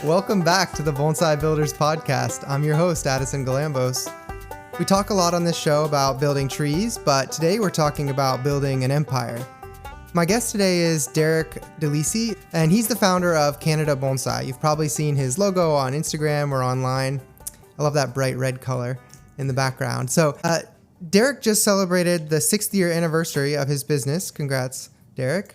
Welcome back to the Bonsai Builders Podcast. I'm your host, Addison Galambos. We talk a lot on this show about building trees, but today we're talking about building an empire. My guest today is Derek Delisi, and he's the founder of Canada Bonsai. You've probably seen his logo on Instagram or online. I love that bright red color in the background. So Derek just celebrated the 6th year anniversary of his business. Congrats, Derek.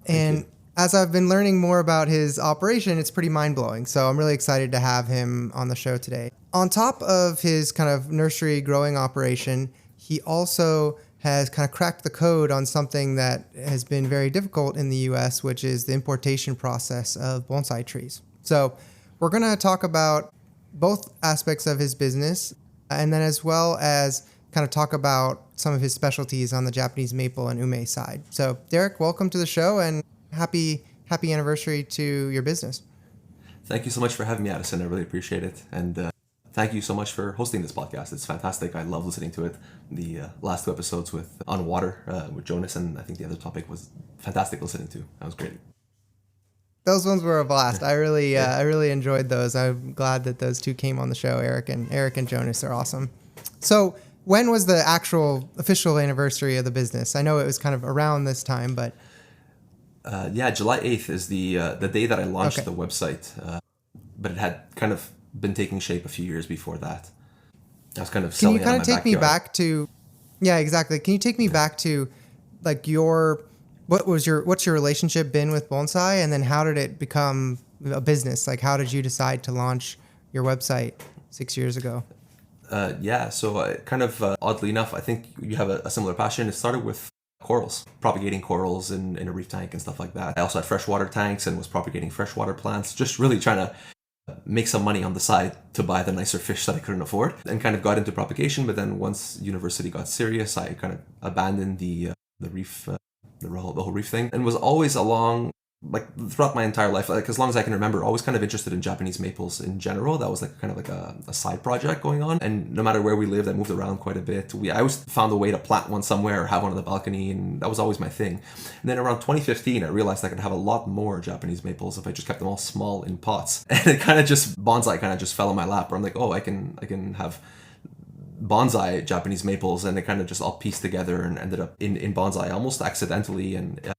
And as I've been learning more about his operation, it's pretty mind-blowing. So I'm really excited to have him on the show today. On top of his kind of nursery growing operation, he also has kind of cracked the code on something that has been very difficult in the U.S., which is the importation process of bonsai trees. So we're going to talk about both aspects of his business, and then as well as kind of talk about some of his specialties on the Japanese maple and ume side. So Derek, welcome to the show, and happy anniversary to your business. Thank you so much for having me, Addison. I really appreciate it. And thank you so much for hosting this podcast. It's fantastic. I love listening to it. The last 2 episodes on water with Jonas, and I think the other topic was fantastic listening to. That was great. Those ones were a blast. I really enjoyed those. I'm glad that those 2 came on the show. Eric and Jonas are awesome. So when was the actual official anniversary of the business? I know it was kind of around this time, but... July 8th is the day that I launched the website, but it had kind of been taking shape a few years before that. I was kind of selling it in my backyard. Can you kind of take me back to... Yeah, exactly. Can you take me back to like what's your relationship been with bonsai, and then how did it become a business? Like, how did you decide to launch your website 6 years ago? So kind of oddly enough, I think you have a similar passion. It started with corals, propagating corals in a reef tank and stuff like that. I also had freshwater tanks and was propagating freshwater plants, just really trying to make some money on the side to buy the nicer fish that I couldn't afford, and kind of got into propagation. But then once university got serious, I kind of abandoned the reef, the whole reef thing, and was always along, like throughout my entire life, like as long as I can remember, always kind of interested in Japanese maples in general. That was like kind of like a side project going on. And no matter where we lived, I moved around quite a bit. I always found a way to plant one somewhere or have one on the balcony, and that was always my thing. And then around 2015, I realized I could have a lot more Japanese maples if I just kept them all small in pots. And it kind of just, bonsai kind of just fell in my lap, where I'm like, oh, I can have bonsai Japanese maples, and it kind of just all pieced together and ended up in bonsai almost accidentally. And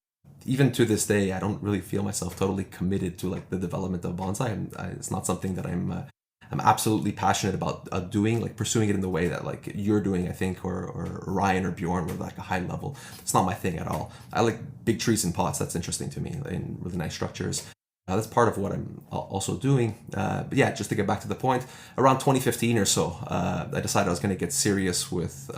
even to this day, I don't really feel myself totally committed to like the development of bonsai. It's not something that I'm absolutely passionate about doing, like pursuing it in the way that like you're doing, I think, or Ryan or Bjorn with like a high level. It's not my thing at all. I like big trees in pots. That's interesting to me, in really nice structures. That's part of what I'm also doing. But yeah, just to get back to the point, around 2015 or so, I decided I was going to get serious with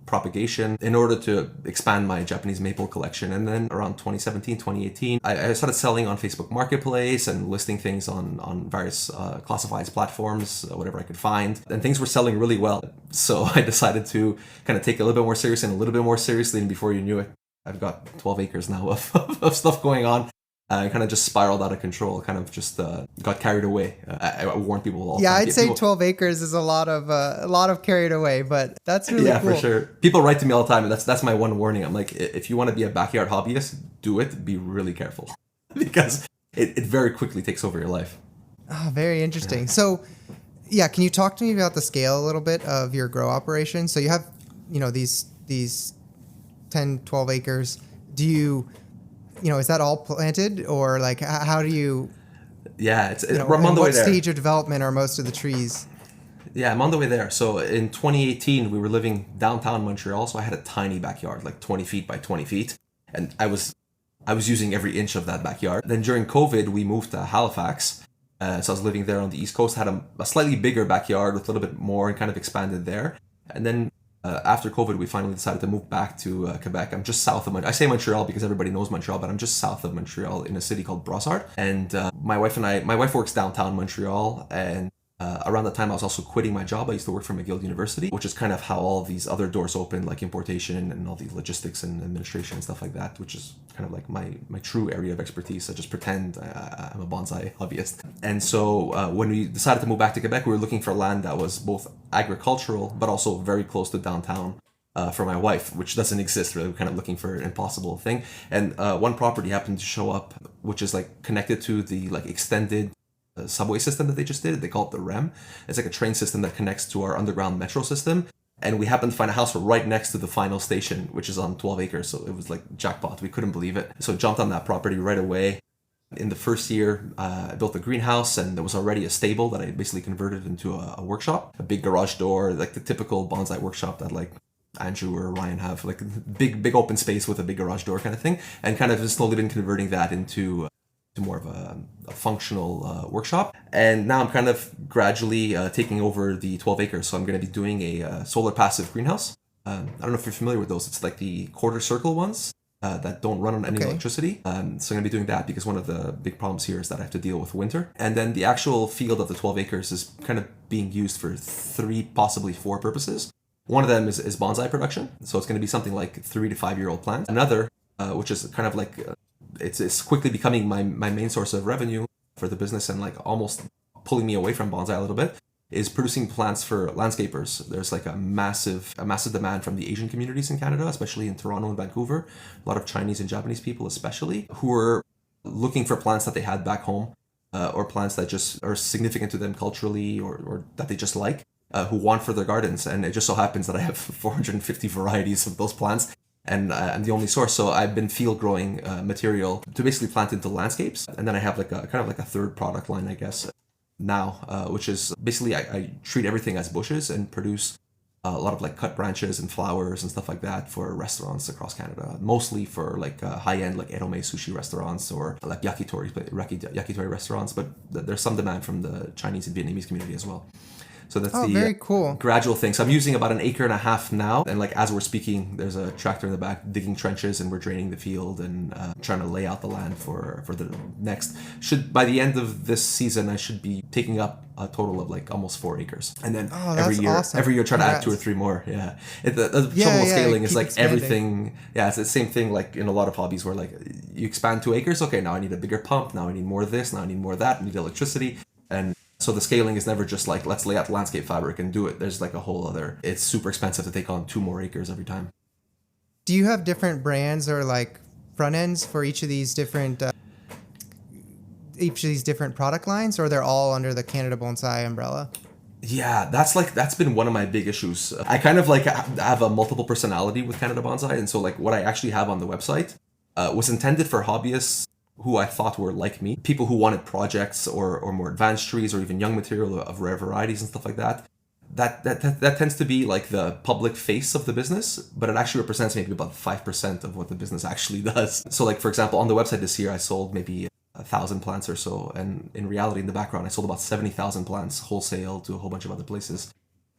propagation in order to expand my Japanese maple collection. And then around 2017, 2018, I started selling on Facebook Marketplace and listing things on various classifieds platforms, whatever I could find. And things were selling really well. So I decided to kind of take it a little bit more serious and a little bit more seriously. And before you knew it, I've got 12 acres now of stuff going on. I kind of just spiraled out of control, kind of just got carried away. I warn people all the time. Yeah, I'd say 12 acres is a lot of carried away, but that's really cool. Yeah, for sure. People write to me all the time, and that's my one warning. I'm like, if you want to be a backyard hobbyist, do it. Be really careful, because it very quickly takes over your life. Oh, very interesting. Yeah. So, yeah, can you talk to me about the scale a little bit of your grow operation? So you have, these 10, 12 acres. Do you... is that all planted, or like how do you? Yeah, I'm on the way there. What stage of development are most of the trees? Yeah, I'm on the way there. So in 2018, we were living downtown Montreal, so I had a tiny backyard, like 20 feet by 20 feet, and I was using every inch of that backyard. Then during COVID, we moved to Halifax, so I was living there on the East Coast. Had a slightly bigger backyard with a little bit more, and kind of expanded there. And then after COVID, we finally decided to move back to Quebec. I'm just south of Montreal. I say Montreal because everybody knows Montreal, but I'm just south of Montreal in a city called Brossard. And my wife works downtown Montreal, and around that time I was also quitting my job. I used to work for McGill University, which is kind of how all these other doors opened, like importation and all the logistics and administration and stuff like that, which is kind of like my true area of expertise. I just pretend I'm a bonsai hobbyist. And so when we decided to move back to Quebec, we were looking for land that was both agricultural but also very close to downtown. For my wife, which doesn't exist really. We're kind of looking for an impossible thing. And one property happened to show up, which is like connected to the like extended subway system that they just did. They call it the REM. It's like a train system that connects to our underground metro system. And we happened to find a house right next to the final station, which is on 12 acres. So it was like jackpot. We couldn't believe it. So jumped on that property right away. In the first year, I built a greenhouse, and there was already a stable that I basically converted into a workshop, a big garage door, like the typical bonsai workshop that like Andrew or Ryan have, like big open space with a big garage door kind of thing, and kind of just slowly been converting that into more of a functional workshop. And now I'm kind of gradually taking over the 12 acres. So I'm going to be doing a solar passive greenhouse. I don't know if you're familiar with those. It's like the quarter circle ones that don't run on any electricity. So I'm going to be doing that because one of the big problems here is that I have to deal with winter. And then the actual field of the 12 acres is kind of being used for 3, possibly 4 purposes. One of them is bonsai production. So it's going to be something like 3 to 5 year old plants. Another, which is kind of like, it's quickly becoming my main source of revenue for the business and like almost pulling me away from bonsai a little bit, is producing plants for landscapers. There's like a massive demand from the Asian communities in Canada, especially in Toronto and Vancouver. A lot of Chinese and Japanese people especially, who are looking for plants that they had back home, or plants that just are significant to them culturally or that they just like, who want for their gardens. And it just so happens that I have 450 varieties of those plants. And I'm the only source, so I've been field growing material to basically plant into landscapes. And then I have like a kind of like a third product line, I guess, now, which is basically I treat everything as bushes and produce a lot of like cut branches and flowers and stuff like that for restaurants across Canada, mostly for like high-end like edome sushi restaurants or like yakitori restaurants. But there's some demand from the Chinese and Vietnamese community as well. So that's very cool. Gradual thing. So I'm using about 1.5 acres now. And like as we're speaking, there's a tractor in the back digging trenches, and we're draining the field and trying to lay out the land for the next. By the end of this season, I should be taking up a total of like almost 4 acres. And then every year try to add 2 or 3 more. Yeah. The trouble with scaling is like expanding. Everything. Yeah, it's the same thing like in a lot of hobbies where like you expand 2 acres. Okay, now I need a bigger pump. Now I need more of this. Now I need more of that. I need electricity. And so the scaling is never just like, let's lay out landscape fabric and do it. There's like a whole other, it's super expensive to take on 2 more acres every time. Do you have different brands or like front ends for each of these different product lines, or they're all under the Canada Bonsai umbrella? Yeah, that's been one of my big issues. I kind of like have a multiple personality with Canada Bonsai. And so like what I actually have on the website was intended for hobbyists who I thought were like me, people who wanted projects or more advanced trees or even young material of rare varieties and stuff like that. That tends to be like the public face of the business, but it actually represents maybe about 5% of what the business actually does. So like, for example, on the website this year, I sold maybe 1,000 plants or so. And in reality, in the background, I sold about 70,000 plants wholesale to a whole bunch of other places.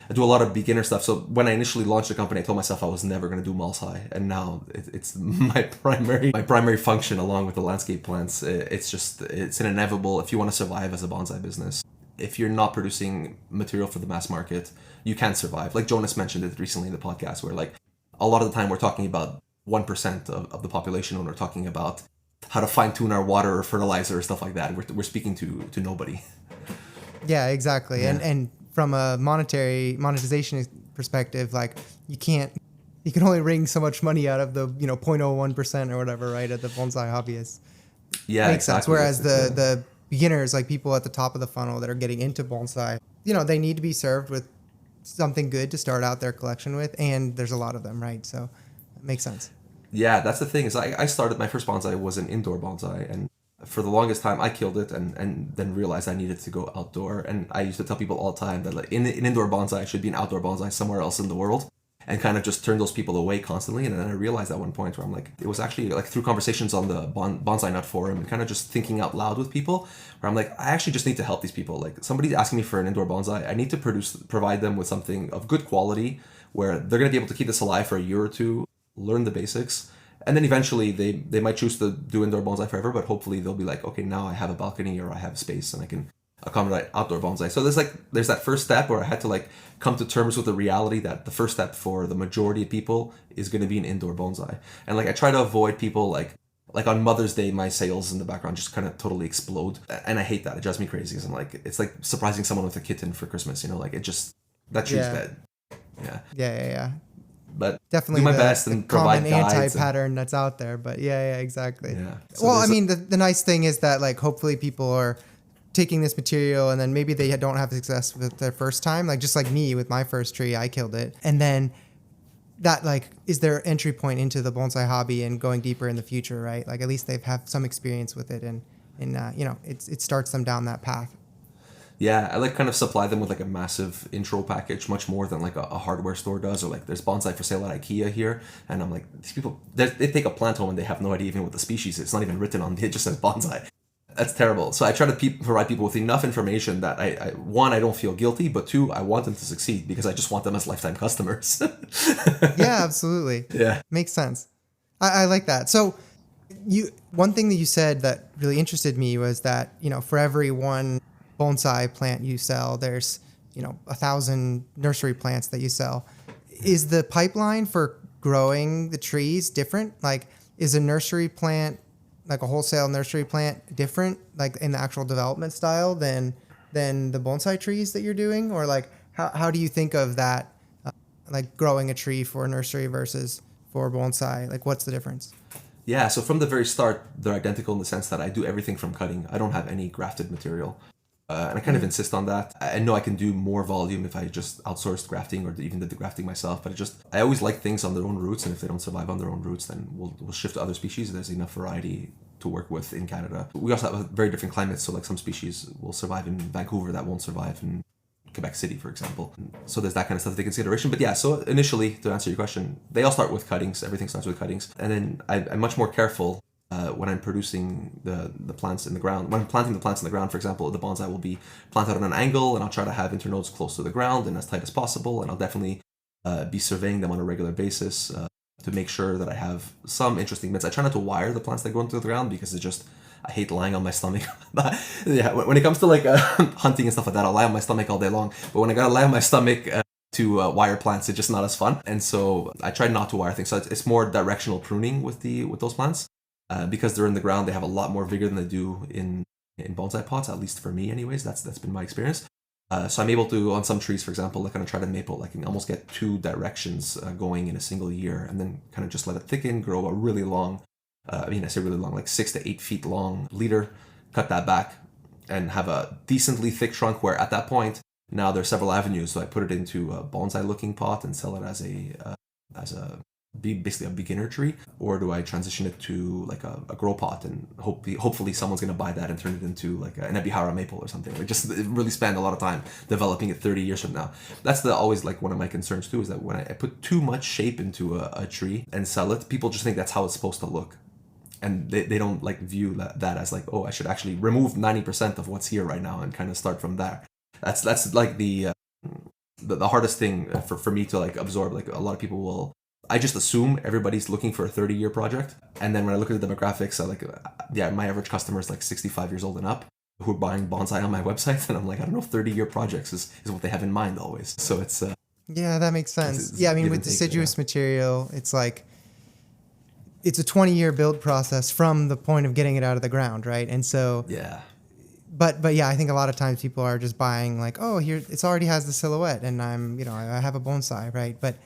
I do a lot of beginner stuff. So when I initially launched the company, I told myself I was never going to do Mulsi, and now it's my primary function along with the landscape plants. It's an inevitable if you want to survive as a bonsai business. If you're not producing material for the mass market, you can't survive. Like Jonas mentioned it recently in the podcast, where like a lot of the time we're talking about 1% of the population when we're talking about how to fine tune our water or fertilizer or stuff like that. We're speaking to nobody. Yeah, exactly. Yeah. And from a monetization perspective, like you can only wring so much money out of the 0.01% or whatever, right, at the bonsai hobbyists. Yeah, makes sense. Whereas the beginners, like people at the top of the funnel that are getting into bonsai, they need to be served with something good to start out their collection with, and there's a lot of them, right? So it makes sense. Yeah, that's the thing is I started, my first bonsai was an indoor bonsai, and for the longest time I killed it and then realized I needed to go outdoor. And I used to tell people all the time that like in indoor bonsai I should be an outdoor bonsai somewhere else in the world, and kind of just turn those people away constantly. And then I realized at one point where I'm like, it was actually like through conversations on the Bonsai Nut forum and kind of just thinking out loud with people, where I'm like, I actually just need to help these people. Like somebody's asking me for an indoor bonsai, I need to provide them with something of good quality where they're going to be able to keep this alive for a year or two, learn the basics. And then eventually they might choose to do indoor bonsai forever, but hopefully they'll be like, okay, now I have a balcony or I have space and I can accommodate outdoor bonsai. So there's that first step where I had to like come to terms with the reality that the first step for the majority of people is going to be an indoor bonsai. And like I try to avoid people like on Mother's Day, my sales in the background just kind of totally explode. And I hate that. It drives me crazy. Because I'm like, it's like surprising someone with a kitten for Christmas, like it just, that tree's dead. Yeah. Yeah. But definitely do my best and provide guides. Anti-pattern that's out there, but yeah, exactly. Yeah. So well, I mean, the nice thing is that like hopefully people are taking this material and then maybe they don't have success with their first time, like just like me with my first tree, I killed it. And then that like is their entry point into the bonsai hobby and going deeper in the future, right? Like at least they've have some experience with it and it starts them down that path. Yeah, I like kind of supply them with like a massive intro package, much more than like a hardware store does, or like there's bonsai for sale at IKEA here, and I'm like, these people, they take a plant home and they have no idea even what the species is. It's not even written on it, just says bonsai. That's terrible. So I try to provide people with enough information that I don't feel guilty, but two, I want them to succeed because I just want them as lifetime customers. Yeah, absolutely. Yeah. Makes sense. I like that. So one thing that you said that really interested me was that, for every one bonsai plant you sell, there's 1,000 nursery plants that you sell. Is the pipeline for growing the trees different? Like, is a nursery plant, like a wholesale nursery plant, different, like in the actual development style than the bonsai trees that you're doing? Or like how do you think of that, like growing a tree for a nursery versus for bonsai? Like, what's the difference? Yeah, so from the very start, they're identical in the sense that I do everything from cutting. I don't have any grafted material. And I kind of insist on that. I know I can do more volume if I just outsourced grafting or even did the grafting myself, but I always like things on their own roots, and if they don't survive on their own roots, then we'll shift to other species. There's enough variety to work with in Canada. We also have very different climates, so like some species will survive in Vancouver that won't survive in Quebec City, for example. So there's that kind of stuff to take into consideration. But yeah, so initially, to answer your question, they all start with cuttings. Everything starts with cuttings. And then I'm much more careful when I'm producing the plants in the ground. When I'm planting the plants in the ground, for example, the bonsai will be planted on an angle, and I'll try to have internodes close to the ground and as tight as possible. And I'll definitely be surveying them on a regular basis to make sure that I have some interesting bits. I try not to wire the plants that go into the ground because I hate lying on my stomach. Yeah, when it comes to like hunting and stuff like that, I'll lie on my stomach all day long. But when I gotta lie on my stomach to wire plants, it's just not as fun. And so I try not to wire things. So it's more directional pruning with those plants. Because they're in the ground, they have a lot more vigor than they do in bonsai pots, at least for me anyways. That's been my experience. So I'm able to, on some trees, for example, like on a trident maple, I can almost get two directions going in a single year, and then kind of just let it thicken, grow a really long, I say really long, like 6 to 8 feet long leader, cut that back, and have a decently thick trunk where at that point, now there's several avenues. So I put it into a bonsai looking pot and sell it be basically a beginner tree, or do I transition it to like a grow pot and hopefully someone's going to buy that and turn it into like an Ebihara maple or something. Like just really spend a lot of time developing it 30 years from now. That's always like one of my concerns too, is that when I put too much shape into a tree and sell it, people just think that's how it's supposed to look. And they don't like view that as like, oh, I should actually remove 90% of what's here right now and kind of start from there. That's like the hardest thing for me to like absorb. Like a lot of people I just assume everybody's looking for a 30-year project. And then when I look at the demographics, my average customer is like 65 years old and up who are buying bonsai on my website. And I'm like, I don't know if 30-year projects is what they have in mind always. So it's... yeah, that makes sense. With deciduous material, it's like, it's a 20-year build process from the point of getting it out of the ground, right? And so... yeah. But yeah, I think a lot of times people are just buying like, oh, here, it already has the silhouette and I have a bonsai, right? But...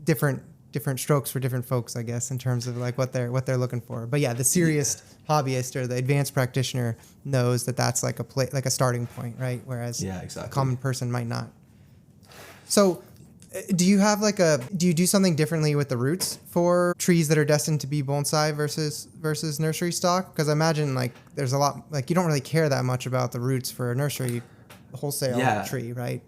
different strokes for different folks, I guess, in terms of like what they're looking for. But yeah, the serious hobbyist or the advanced practitioner knows that that's like a starting point, right? Whereas a common person might not. So do you have do you do something differently with the roots for trees that are destined to be bonsai versus nursery stock? Because I imagine like there's a lot, like you don't really care that much about the roots for a nursery wholesale tree, right?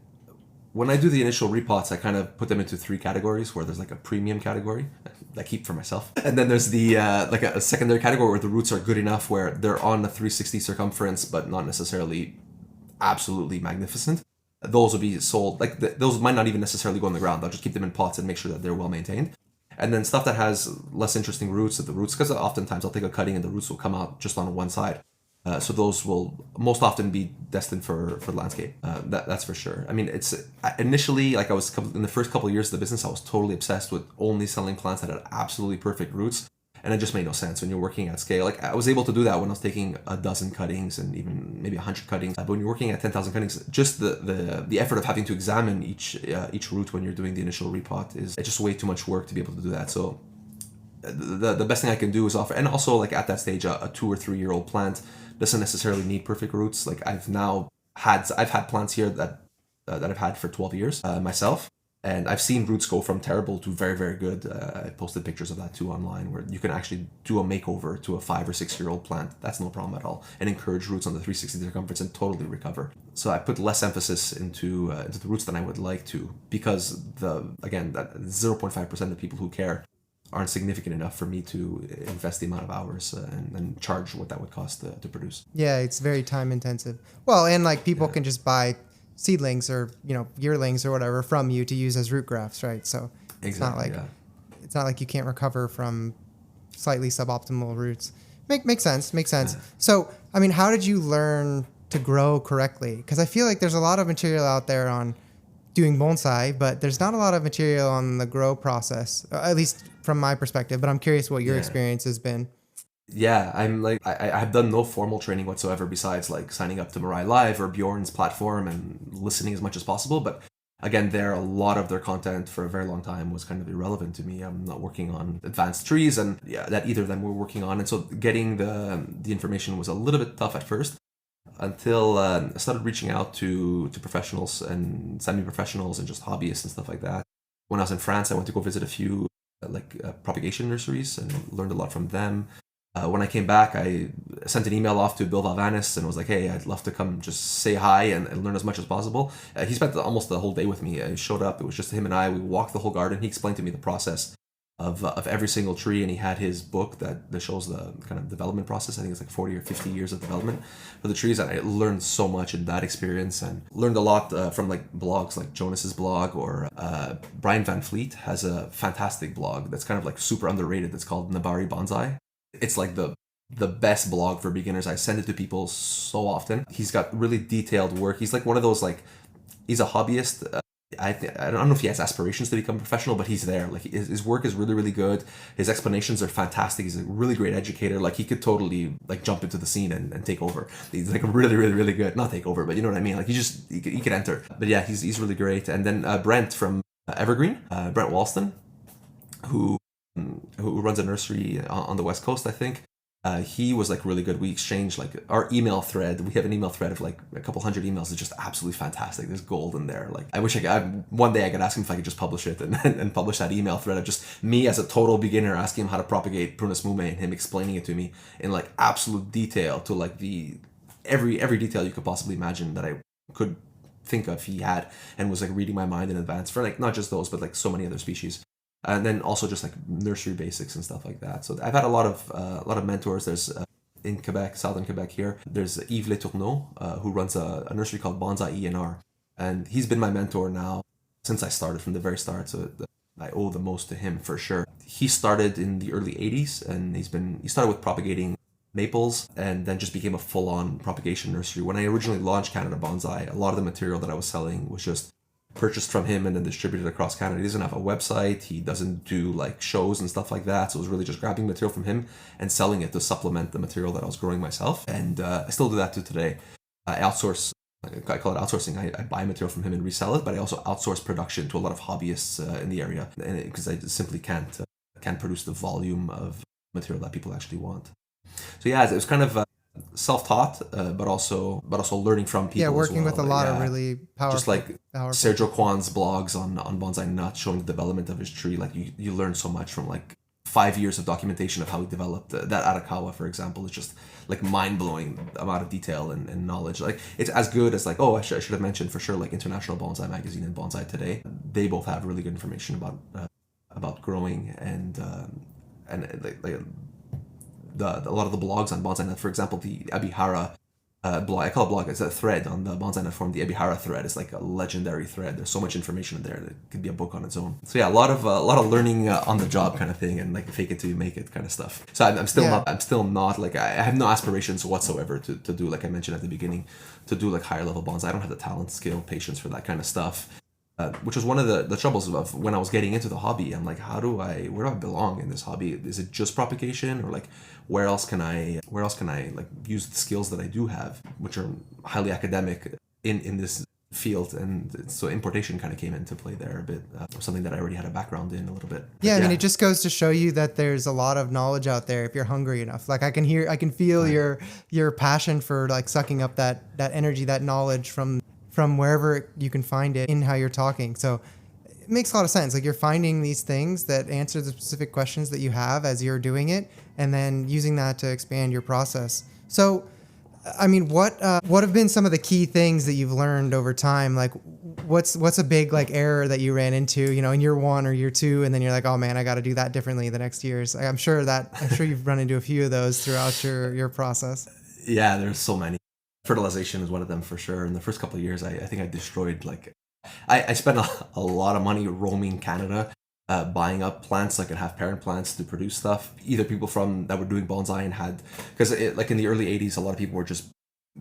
When I do the initial repots, I kind of put them into 3 categories, where there's like a premium category that I keep for myself. And then there's the like a secondary category where the roots are good enough where they're on a 360 circumference, but not necessarily absolutely magnificent. Those will be sold, like those might not even necessarily go in the ground. I'll just keep them in pots and make sure that they're well maintained. And then stuff that has less interesting roots at the roots, because oftentimes I'll take a cutting and the roots will come out just on one side. So those will most often be destined for landscape. That's for sure. I mean, it's initially, like in the first couple of years of the business, I was totally obsessed with only selling plants that had absolutely perfect roots. And it just made no sense when you're working at scale. Like I was able to do that when I was taking a dozen cuttings and even maybe 100 cuttings. But when you're working at 10,000 cuttings, just the effort of having to examine each root when you're doing the initial repot is just way too much work to be able to do that. So the best thing I can do is offer, and also like at that stage, a 2 or 3 year old plant doesn't necessarily need perfect roots. Like I've had plants here that I've had for 12 years myself. And I've seen roots go from terrible to very, very good. I posted pictures of that too online, where you can actually do a makeover to a 5 or 6 year old plant. That's no problem at all. And encourage roots on the 360 circumference and totally recover. So I put less emphasis into the roots than I would like to, because that 0.5% of people who care aren't significant enough for me to invest the amount of hours and charge what that would cost to produce. Yeah, it's very time intensive. Well, and like people can just buy seedlings or yearlings or whatever from you to use as root grafts, right? So it's not like you can't recover from slightly suboptimal roots. Makes sense. So I mean, how did you learn to grow correctly? Because I feel like there's a lot of material out there on doing bonsai, but there's not a lot of material on the grow process, at least from my perspective. But I'm curious what your experience has been. Yeah, I'm like, I have done no formal training whatsoever besides like signing up to Mirai Live or Bjorn's platform and listening as much as possible. But again, a lot of their content for a very long time was kind of irrelevant to me. I'm not working on advanced trees, and that either of them were working on. And so getting the information was a little bit tough at first, until I started reaching out to professionals and semi-professionals and just hobbyists and stuff like that. When I was in France, I went to go visit a few propagation nurseries and learned a lot from them. When I came back, I sent an email off to Bill Valvanis and was like, hey, I'd love to come just say hi and learn as much as possible. He spent almost the whole day with me. I showed up. It was just him and I. We walked the whole garden. He explained to me the process of every single tree, and he had his book that shows the kind of development process. I think it's like 40 or 50 years of development for the trees. And I learned so much in that experience, and learned a lot from like blogs like Jonas's blog, or Brian Van Fleet has a fantastic blog that's kind of like super underrated. That's called Nabari Bonsai. It's like the best blog for beginners. I send it to people so often. He's got really detailed work. He's like one of those, like, he's a hobbyist. I don't know if he has aspirations to become a professional, but he's there. Like his work is really, really good. His explanations are fantastic. He's a really great educator. Like he could totally like jump into the scene and take over. He's like really, really, really good. Not take over, but you know what I mean? Like he could enter. But yeah, he's really great. And then Brent from Evergreen, Brent Walston, who runs a nursery on the West Coast, I think. He was like really good. We exchanged like our email thread. We have an email thread of like a couple hundred emails. It's just absolutely fantastic. There's gold in there. Like I wish one day I could ask him if I could just publish it and publish that email thread of just me as a total beginner asking him how to propagate Prunus mume and him explaining it to me in like absolute detail, to like the every detail you could possibly imagine that I could think of. He had, and was like reading my mind in advance for like not just those, but like so many other species. And then also just like nursery basics and stuff like that. So I've had a lot of mentors. There's in Quebec, southern Quebec here, there's Yves Letourneau, who runs a nursery called Bonsai ENR. And he's been my mentor now since I started, from the very start. So I owe the most to him for sure. He started in the early 80s, and he started with propagating maples and then just became a full-on propagation nursery. When I originally launched Canada Bonsai, a lot of the material that I was selling was just purchased from him and then distributed across Canada. He doesn't have a website. He doesn't do like shows and stuff like that. So it was really just grabbing material from him and selling it to supplement the material that I was growing myself. And I still do that to today. I outsource. I call it outsourcing. I buy material from him and resell it, but I also outsource production to a lot of hobbyists in the area, because I just simply can't produce the volume of material that people actually want. So yeah, it was kind of self-taught, but also learning from people. Yeah, working as well. With a lot of really powerful. Just like Sergio Kwan's blogs on Bonsai Nut, showing the development of his tree. Like you learn so much from like 5 years of documentation of how he developed that Arakawa, for example. Is just like mind-blowing amount of detail and knowledge. Like it's as good as like, I should have mentioned for sure, like International Bonsai Magazine and Bonsai Today. They both have really good information about growing and a lot of the blogs on Bonsai Net. For example, the Ebihara blog, I call it blog, it's a thread on the Bonsai Net forum. The Ebihara thread is like a legendary thread. There's so much information in there that it could be a book on its own. So yeah, a lot of learning on the job kind of thing, and like fake it till you make it kind of stuff. So I'm still not like, I have no aspirations whatsoever to do, like I mentioned at the beginning, to do like higher level bonsai. I don't have the talent, skill, patience for that kind of stuff. Which was one of the troubles of when I was getting into the hobby. I'm like, where do I belong in this hobby? Is it just propagation, or like where else can I like use the skills that I do have, which are highly academic in this field, and so importation kind of came into play there a bit, something that I already had a background in a little bit. Yeah, I mean, it just goes to show you that there's a lot of knowledge out there if you're hungry enough. Like I can feel your passion for like sucking up that energy, that knowledge from wherever you can find it in how you're talking. So it makes a lot of sense. Like you're finding these things that answer the specific questions that you have as you're doing it, and then using that to expand your process. So I mean, what have been some of the key things that you've learned over time? Like, what's a big like error that you ran into, in year 1 or year 2, and then you're like, oh man, I got to do that differently the next years. I'm sure you've run into a few of those throughout your process. Yeah, there's so many. Fertilization is one of them for sure. In the first couple of years, I think I destroyed I spent a lot of money roaming Canada. Buying up plants that could have parent plants to produce stuff. Either people that were doing bonsai and had, because like in the early 80s, a lot of people were just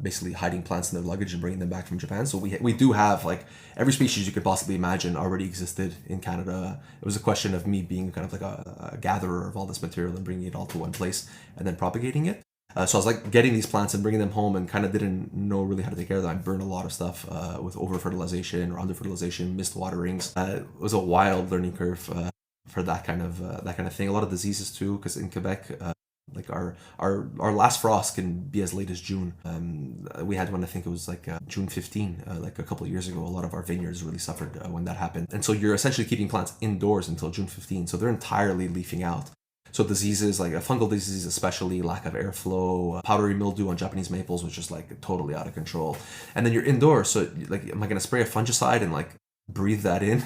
basically hiding plants in their luggage and bringing them back from Japan. So we do have like every species you could possibly imagine already existed in Canada. It was a question of me being kind of like a gatherer of all this material and bringing it all to one place and then propagating it. So I was like getting these plants and bringing them home and kind of didn't know really how to take care of them. I burned a lot of stuff with over fertilization or under fertilization, missed waterings. It was a wild learning curve for that kind of thing. A lot of diseases too, because in Quebec, like our last frost can be as late as June. We had one, I think it was like June 15, like a couple of years ago. A lot of our vineyards really suffered when that happened. And so you're essentially keeping plants indoors until June 15. So they're entirely leafing out. So diseases like a fungal disease, especially lack of airflow, powdery mildew on Japanese maples was just like totally out of control. And then you're indoors, so like, am I going to spray a fungicide and like breathe that in?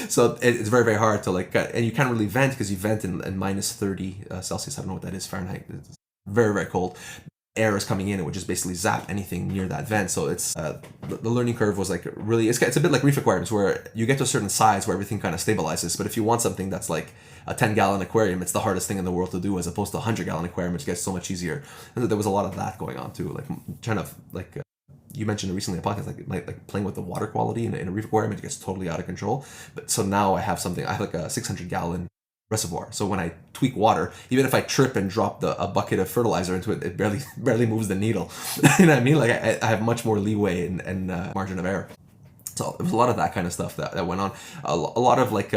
So it's very, very hard to like, and you can't really vent because you vent in minus 30 Celsius. I don't know what that is, Fahrenheit. It's very, very cold. Air is coming in, it would just basically zap anything near that vent. So it's the learning curve was like really, it's a bit like reef aquariums where you get to a certain size where everything kind of stabilizes. But if you want something that's like a 10-gallon aquarium, it's the hardest thing in the world to do as opposed to a 100-gallon aquarium, which gets so much easier. And there was a lot of that going on too, like trying to like you mentioned recently in a podcast, like playing with the water quality in a reef aquarium, it gets totally out of control. But so now I have like a 600-gallon reservoir. So when I tweak water, even if I trip and drop a bucket of fertilizer into it, it barely moves the needle. You know what I mean? Like I have much more leeway and margin of error. So there was a lot of that kind of stuff that went on. A lot of like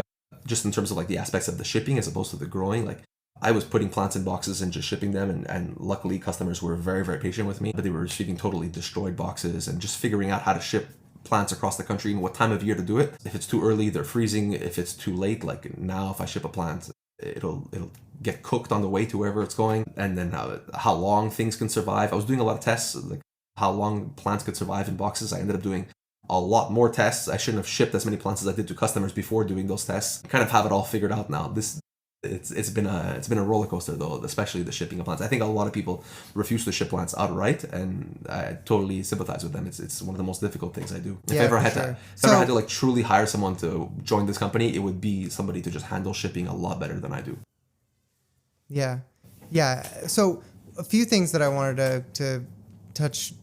just in terms of like the aspects of the shipping as opposed to the growing. Like I was putting plants in boxes and just shipping them, and luckily customers were very, very patient with me. But they were receiving totally destroyed boxes, and just figuring out how to ship plants across the country and what time of year to do it. If it's too early, they're freezing. If it's too late, like now if I ship a plant, it'll get cooked on the way to wherever it's going. And then how long things can survive. I was doing a lot of tests, like how long plants could survive in boxes. I ended up doing a lot more tests. I shouldn't have shipped as many plants as I did to customers before doing those tests. I kind of have it all figured out now. It's been a roller coaster though, especially the shipping of plants. I think a lot of people refuse to ship plants outright, and I totally sympathize with them. It's one of the most difficult things I do. If I ever had to like truly hire someone to join this company, it would be somebody to just handle shipping a lot better than I do. Yeah. So a few things that I wanted to touch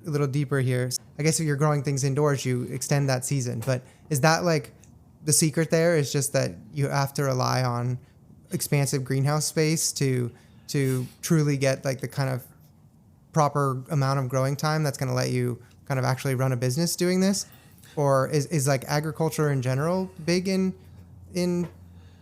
a little deeper here. I guess if you're growing things indoors, you extend that season, but is that like the secret there is just that you have to rely on expansive greenhouse space to truly get like the kind of proper amount of growing time that's going to let you kind of actually run a business doing this? Or is like agriculture in general big in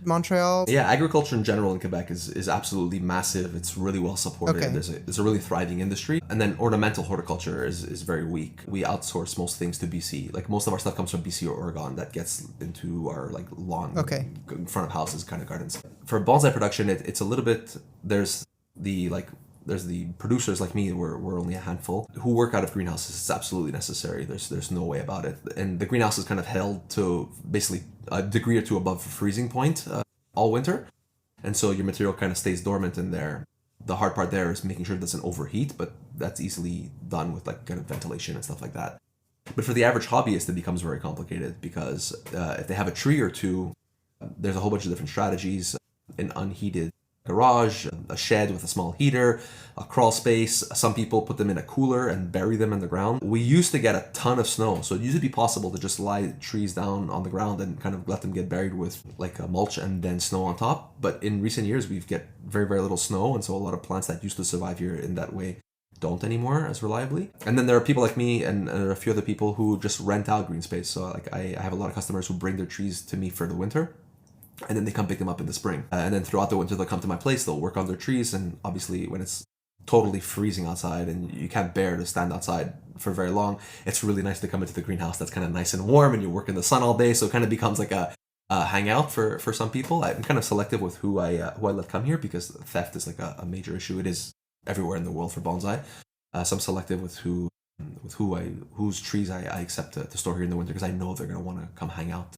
Montreal? Yeah, agriculture in general in Quebec is absolutely massive. It's really well supported. Okay. There's a really thriving industry. And then ornamental horticulture is very weak. We outsource most things to BC. Like most of our stuff comes from BC or Oregon that gets into our like lawn, in front of houses kind of gardens. For bonsai production, it's a little bit, there's the producers like me, we're only a handful, who work out of greenhouses. It's absolutely necessary. There's no way about it. And the greenhouse is kind of held to basically a degree or two above freezing point all winter. And so your material kind of stays dormant in there. The hard part there is making sure it doesn't overheat, but that's easily done with like kind of ventilation and stuff like that. But for the average hobbyist, it becomes very complicated because if they have a tree or two, there's a whole bunch of different strategies. An unheated garage, a shed with a small heater, a crawl space. Some people put them in a cooler and bury them in the ground. We used to get a ton of snow, so it used to be possible to just lie trees down on the ground and kind of let them get buried with like a mulch and then snow on top. But in recent years, we've get very, very little snow, and so a lot of plants that used to survive here in that way don't anymore as reliably. And then there are people like me and there are a few other people who just rent out green space. So like I have a lot of customers who bring their trees to me for the winter, and then they come pick them up in the spring. And then throughout the winter, they'll come to my place, they'll work on their trees. And obviously when it's totally freezing outside and you can't bear to stand outside for very long, it's really nice to come into the greenhouse that's kind of nice and warm and you work in the sun all day. So it kind of becomes like a hangout for some people. I'm kind of selective with who I let come here because theft is like a major issue. It is everywhere in the world for bonsai. So I'm selective with whose trees I accept to store here in the winter, because I know they're going to want to come hang out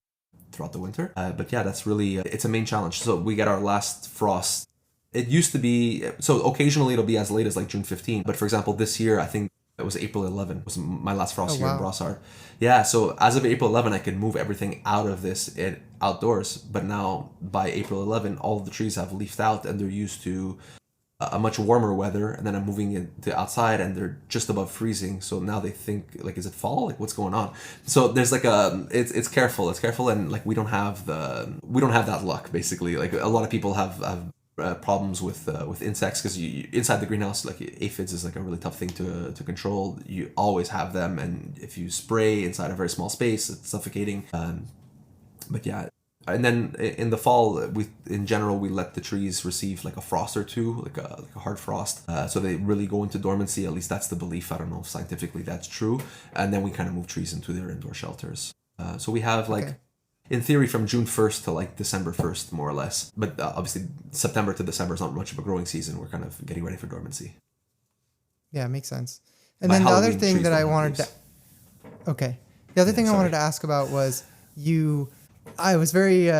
throughout the winter. But yeah, that's really, it's a main challenge. So we get our last frost. It used to be, so occasionally it'll be as late as like June 15. But for example, this year, I think it was April 11 was my last frost here in Brossard. Yeah, so as of April 11, I can move everything out of this outdoors. But now by April 11, all of the trees have leafed out and they're used to a much warmer weather. And then I'm moving it to outside and they're just above freezing. So now they think like, is it fall? Like what's going on? So there's like it's careful. And like we don't have that luck basically. Like a lot of people have problems with insects, because you inside the greenhouse, like aphids is like a really tough thing to control. You always have them, and if you spray inside a very small space, it's suffocating. But yeah, and then in the fall, in general we let the trees receive like a frost or two, like a hard frost, so they really go into dormancy. At least that's the belief. I don't know if scientifically that's true. And then we kind of move trees into their indoor shelters. So we have like. Okay. In theory, from June 1st to like December 1st, more or less. But obviously, September to December is not much of a growing season. We're kind of getting ready for dormancy. Yeah, it makes sense. And then the other thing that I wanted to... Okay. The other thing I wanted to ask about was I was very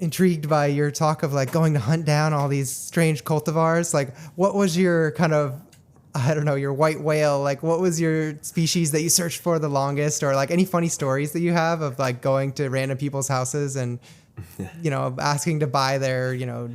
intrigued by your talk of like going to hunt down all these strange cultivars. Like, what was your kind of... I don't know, your white whale, like what was your species that you searched for the longest, or like any funny stories that you have of like going to random people's houses and, you know, asking to buy their, you know,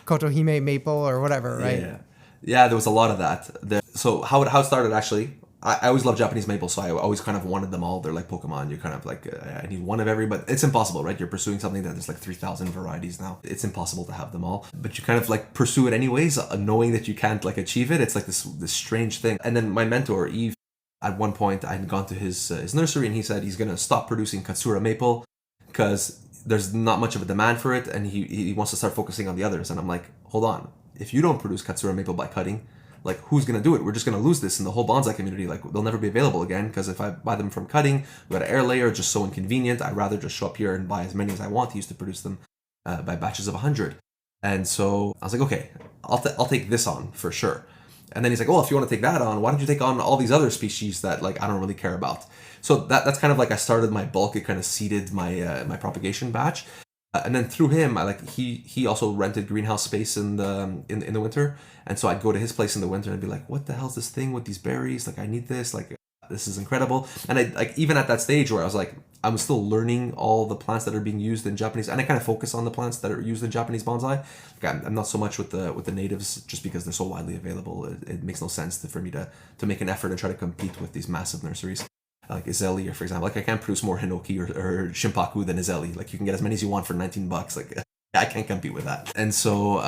Kotohime maple or whatever, right? Yeah, there was a lot of that. So how it started actually, I always loved Japanese maple, so I always kind of wanted them all. They're like Pokemon. You're kind of like, I need one of every, but it's impossible, right? You're pursuing something that there's like 3,000 varieties now. It's impossible to have them all, but you kind of like pursue it anyways, knowing that you can't like achieve it. It's like this strange thing. And then my mentor, Eve, at one point I had gone to his nursery and he said he's going to stop producing Katsura maple because there's not much of a demand for it. And he wants to start focusing on the others. And I'm like, hold on. If you don't produce Katsura maple by cutting, like who's going to do it? We're just going to lose this in the whole bonsai community. Like they'll never be available again, because if I buy them from cutting, we got an air layer, just so inconvenient. I'd rather just show up here and buy as many as I want. He used to produce them by batches of 100. And so I was like, okay, I'll take this on for sure. And then he's like, well, if you want to take that on, why don't you take on all these other species that like I don't really care about? So that's kind of like I started my bulk. It kind of seeded my my propagation batch. And then through him, he also rented greenhouse space in the winter, and so I'd go to his place in the winter and be like, "What the hell's this thing with these berries? Like, I need this. Like, this is incredible." And I like even at that stage where I was like, I'm still learning all the plants that are being used in Japanese, and I kind of focus on the plants that are used in Japanese bonsai. Like, I'm not so much with the natives, just because they're so widely available. It makes no sense for me to make an effort and try to compete with these massive nurseries. Like Izeli, or for example, like I can't produce more Hinoki or Shimpaku than Izeli. Like you can get as many as you want for $19. Like I can't compete with that. And so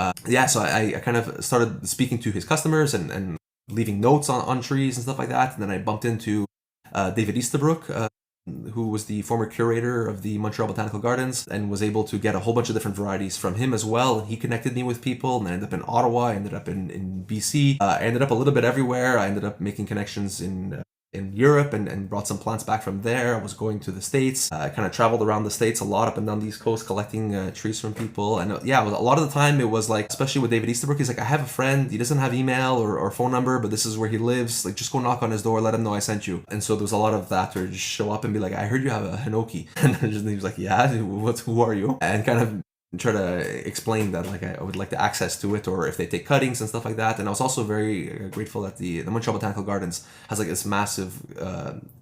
so I kind of started speaking to his customers and leaving notes on trees and stuff like that. And then I bumped into David Easterbrook, who was the former curator of the Montreal Botanical Gardens, and was able to get a whole bunch of different varieties from him as well. He connected me with people, and I ended up in Ottawa, I ended up in BC, I ended up a little bit everywhere. I ended up making connections in Europe and brought some plants back from there. I was going to the States. I kind of traveled around the States a lot, up and down the East Coast, collecting trees from people. And a lot of the time it was like, especially with David Easterbrook, he's like, I have a friend, he doesn't have email or phone number, but this is where he lives. Like, just go knock on his door, let him know I sent you. And so there was a lot of that, where just show up and be like, I heard you have a Hinoki. And he was like, yeah, who are you? And kind of try to explain that like I would like the access to it, or if they take cuttings and stuff like that. And I was also very grateful that the Montreal Botanical Gardens has like this massive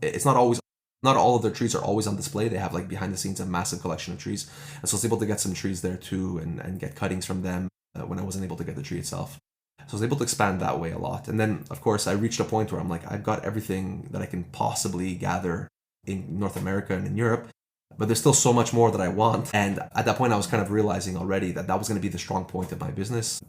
it's not all of their trees are always on display. They have like behind the scenes a massive collection of trees, and so I was able to get some trees there too and get cuttings from them when I wasn't able to get the tree itself. So I was able to expand that way a lot. And then of course I reached a point where I'm like, I've got everything that I can possibly gather in North America and in Europe, but there's still so much more that I want. And at that point I was kind of realizing already that was going to be the strong point of my business.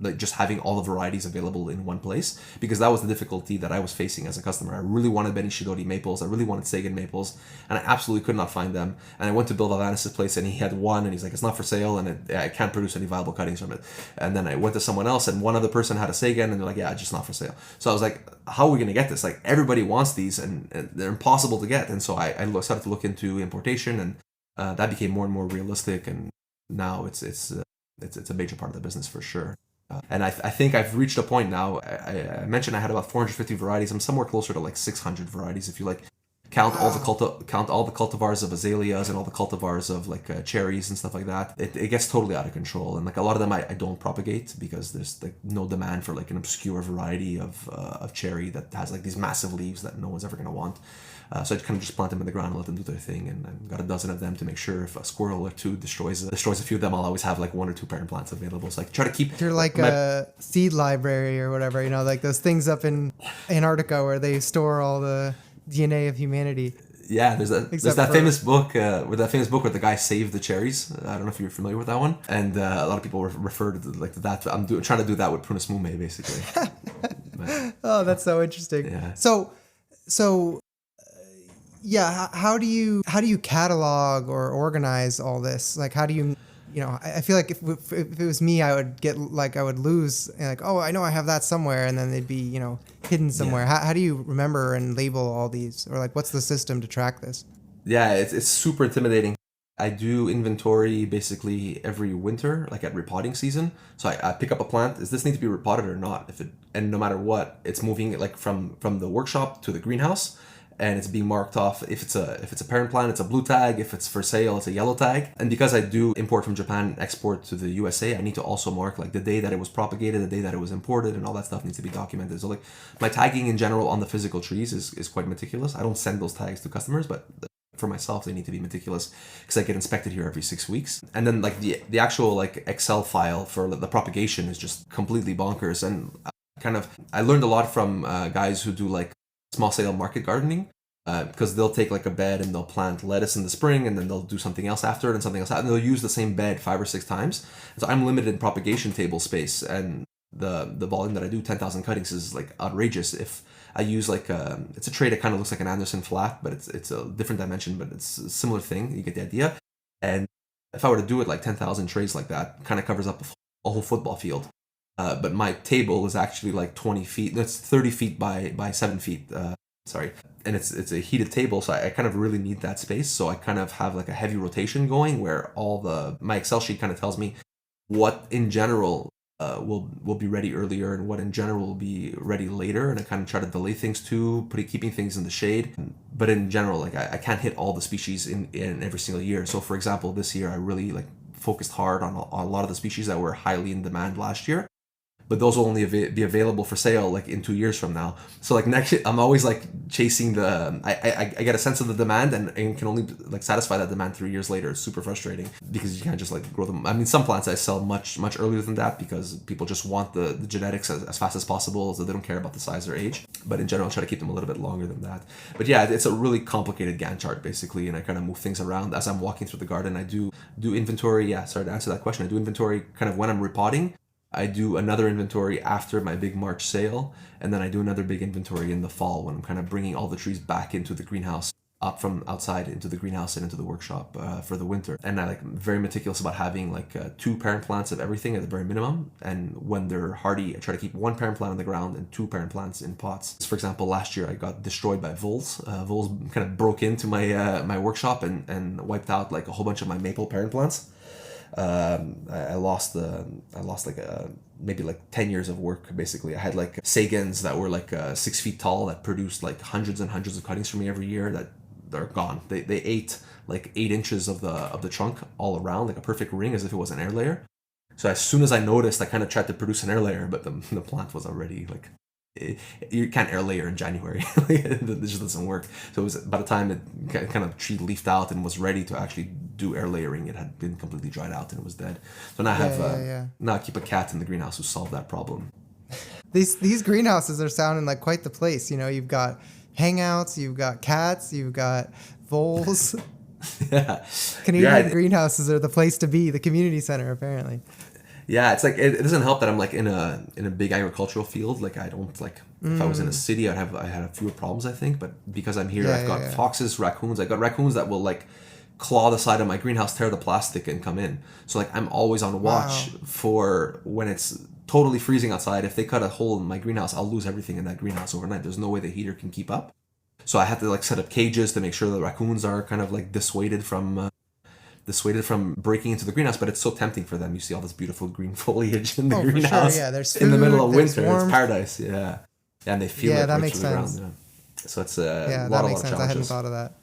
like just having all the varieties available in one place, because that was the difficulty that I was facing as a customer. I really wanted Benishigori maples, I really wanted Sagan maples, and I absolutely could not find them. And I went to Bill Valvanis' place, and he had one, and he's like, it's not for sale, and I can't produce any viable cuttings from it. And then I went to someone else, and one other person had a Sagan, and they're like, yeah, it's just not for sale. So I was like, how are we going to get this? Like, everybody wants these, and they're impossible to get. And so I started to look into importation, and that became more and more realistic, and now it's a major part of the business for sure. And I think I've reached a point now. I mentioned I had about 450 varieties. I'm somewhere closer to like 600 varieties if you like count all the cultivars of azaleas and all the cultivars of like cherries and stuff like that. It gets totally out of control, and like a lot of them I don't propagate because there's like no demand for like an obscure variety of cherry that has like these massive leaves that no one's ever gonna want. So I kind of just plant them in the ground and let them do their thing, and I've got a dozen of them to make sure if a squirrel or two destroys a few of them, I'll always have like 1 or 2 parent plants available. So I try to keep... You're like a seed library or whatever, you know, like those things up in Antarctica where they store all the DNA of humanity. Yeah, there's that famous book where the guy saved the cherries. I don't know if you're familiar with that one. And a lot of people refer to like that. I'm trying to do that with Prunus Mume, basically. Oh, that's so interesting. Yeah. So yeah, how do you catalog or organize all this? Like, how do you know, I feel like if it was me, I would lose, like, oh, I know I have that somewhere, and then they'd be, you know, hidden somewhere. Yeah. How do you remember and label all these, or like, what's the system to track this? Yeah, it's super intimidating. I do inventory basically every winter, like at repotting season. So I pick up a plant. Does this need to be repotted or not? And no matter what, it's moving like from the workshop to the greenhouse, and it's being marked off. If it's a parent plant, it's a blue tag. If it's for sale, it's a yellow tag. And because I do import from Japan, export to the USA, I need to also mark like the day that it was propagated, the day that it was imported, and all that stuff needs to be documented. So like my tagging in general on the physical trees is quite meticulous. I don't send those tags to customers, but for myself, they need to be meticulous because I get inspected here every 6 weeks. And then like the actual like Excel file for the propagation is just completely bonkers. And I learned a lot from guys who do like small scale market gardening, because they'll take like a bed and they'll plant lettuce in the spring, and then they'll do something else after it and something else, and they'll use the same bed 5 or 6 times. So I'm limited in propagation table space, and the volume that I do, 10,000 cuttings, is like outrageous. If I use like it's a tray that kind of looks like an Anderson flat, but it's a different dimension, but it's a similar thing. You get the idea. And if I were to do it like 10,000 trays like that, kind of covers up a whole football field. But my table is actually like 20 feet. That's 30 feet by 7 feet. And it's a heated table, so I kind of really need that space. So I kind of have like a heavy rotation going, where my Excel sheet kind of tells me what in general will be ready earlier and what in general will be ready later, and I kind of try to delay things too, keeping things in the shade. But in general, like I can't hit all the species in every single year. So for example, this year I really like focused hard on a lot of the species that were highly in demand last year, but those will only be available for sale like in 2 years from now. So like next year, I'm always like chasing I get a sense of the demand and can only like satisfy that demand 3 years later. It's super frustrating because you can't just like grow them. I mean, some plants I sell much earlier than that because people just want the genetics as fast as possible, so they don't care about the size or age. But in general, I try to keep them a little bit longer than that. But yeah, it's a really complicated Gantt chart basically, and I kind of move things around as I'm walking through the garden. I do inventory. Yeah, sorry to answer that question. I do inventory kind of when I'm repotting. I do another inventory after my big March sale, and then I do another big inventory in the fall when I'm kind of bringing all the trees back into the greenhouse, up from outside into the greenhouse and into the workshop for the winter. And I like very meticulous about having like 2 parent plants of everything at the very minimum. And when they're hardy, I try to keep 1 parent plant on the ground and 2 parent plants in pots. For example, last year I got destroyed by voles. Voles kind of broke into my workshop and wiped out like a whole bunch of my maple parent plants. I lost maybe like 10 years of work basically. I had like Sagans that were like 6 feet tall that produced like hundreds and hundreds of cuttings for me every year that they're gone. They ate like 8 inches of the trunk all around, like a perfect ring, as if it was an air layer. So as soon as I noticed, I kind of tried to produce an air layer, but the plant was already like, you can't air layer in January. It just doesn't work. So it was, by the time it kind of tree leafed out and was ready to actually do air layering, it had been completely dried out and it was dead. So now I have now I keep a cat in the greenhouse who solved that problem. These greenhouses are sounding like quite the place. You know, you've got hangouts, you've got cats, you've got voles. Yeah. Canadian greenhouses are the place to be, the community center apparently. Yeah, it's like it doesn't help that I'm like in a big agricultural field. Like I don't like if I was in a city, I had fewer problems, I think. But because I'm here, I've got foxes, raccoons. I got raccoons that will like claw the side of my greenhouse, tear the plastic, and come in. So like I'm always on watch for when it's totally freezing outside. If they cut a hole in my greenhouse, I'll lose everything in that greenhouse overnight. There's no way the heater can keep up. So I have to like set up cages to make sure the raccoons are kind of like dissuaded from breaking into the greenhouse. But it's so tempting for them. You see all this beautiful green foliage in the greenhouse. Sure. Yeah, there's food, in the middle of winter. Warmth. It's paradise. Yeah, and they feel it that right makes through sense. the ground. Yeah. So it's a lot of sense. challenges. I hadn't thought of that.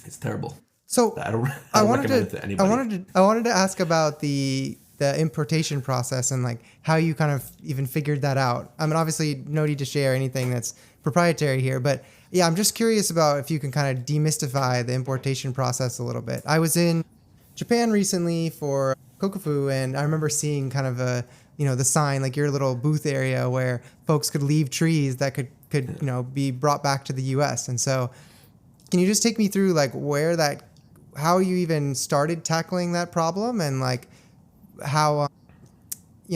It's terrible. So I don't recommend it to anybody. I wanted to ask about the importation process and like how you kind of even figured that out. I mean, obviously, no need to share anything that's proprietary here, but yeah, I'm just curious about if you can kind of demystify the importation process a little bit. I was in Japan recently for Kokufu, and I remember seeing kind of the sign, like your little booth area where folks could leave trees that could be brought back to the U.S. And so, can you just take me through like how you even started tackling that problem and like how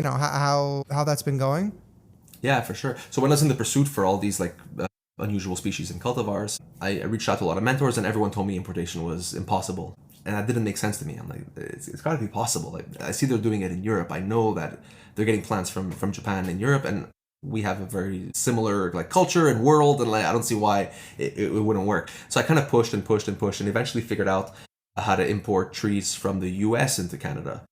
how that's been going? Yeah, for sure. So when I was in the pursuit for all these like unusual species and cultivars, I reached out to a lot of mentors, and everyone told me importation was impossible. And that didn't make sense to me. I'm like, it's got to be possible. Like, I see they're doing it in Europe. I know that they're getting plants from Japan and Europe, and we have a very similar like culture and world, and like I don't see why it wouldn't work. So I kind of pushed, and eventually figured out how to import trees from the U.S. into Canada.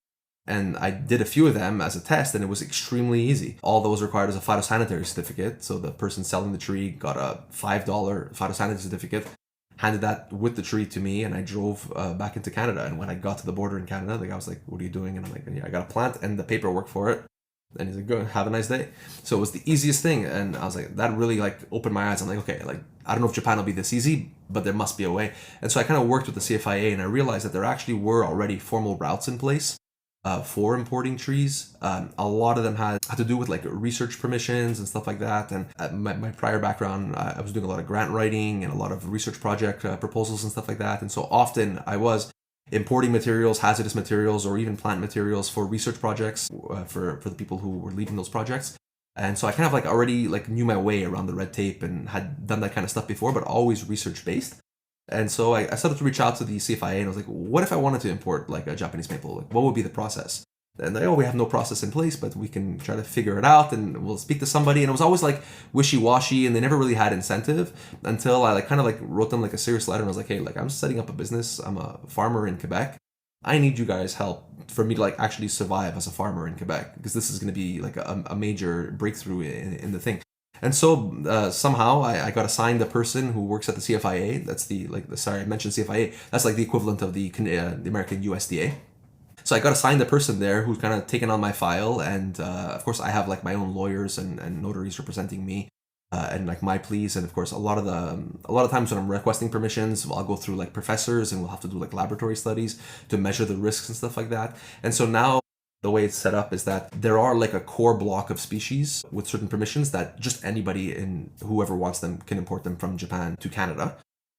And I did a few of them as a test, and it was extremely easy. All those required is a phytosanitary certificate. So the person selling the tree got a $5 phytosanitary certificate, handed that with the tree to me, and I drove back into Canada. And when I got to the border in Canada, the guy was like, "What are you doing?" And I'm like, "Yeah, I got a plant and the paperwork for it." And he's like, "Go, have a nice day." So it was the easiest thing, and I was like, that really like opened my eyes. I'm like, okay, like I don't know if Japan will be this easy, but there must be a way. And so I kind of worked with the CFIA, and I realized that there actually were already formal routes in place for importing trees. A lot of them had to do with like research permissions and stuff like that. And my prior background, I was doing a lot of grant writing and a lot of research project proposals and stuff like that. And so often I was importing materials, hazardous materials, or even plant materials for research projects for the people who were leading those projects. And so I kind of like already like knew my way around the red tape and had done that kind of stuff before, but always research based. And so I started to reach out to the CFIA, and I was like, what if I wanted to import like a Japanese maple? Like, what would be the process? And they, we have no process in place, but we can try to figure it out, and we'll speak to somebody. And it was always like wishy-washy, and they never really had incentive until I like kind of like wrote them like a serious letter, and I was like, hey, like I'm setting up a business. I'm a farmer in Quebec. I need you guys' help for me to like actually survive as a farmer in Quebec, because this is going to be like a major breakthrough in the thing. And so somehow I got assigned a person who works at the CFIA. That's I mentioned CFIA. That's like the equivalent of the American USDA. So I got assigned a person there who's kind of taken on my file. And of course I have like my own lawyers and notaries representing me and like my pleas. And of course a lot of times when I'm requesting permissions, I'll go through like professors, and we'll have to do like laboratory studies to measure the risks and stuff like that. And so now the way it's set up is that there are like a core block of species with certain permissions that just anybody in whoever wants them can import them from Japan to Canada.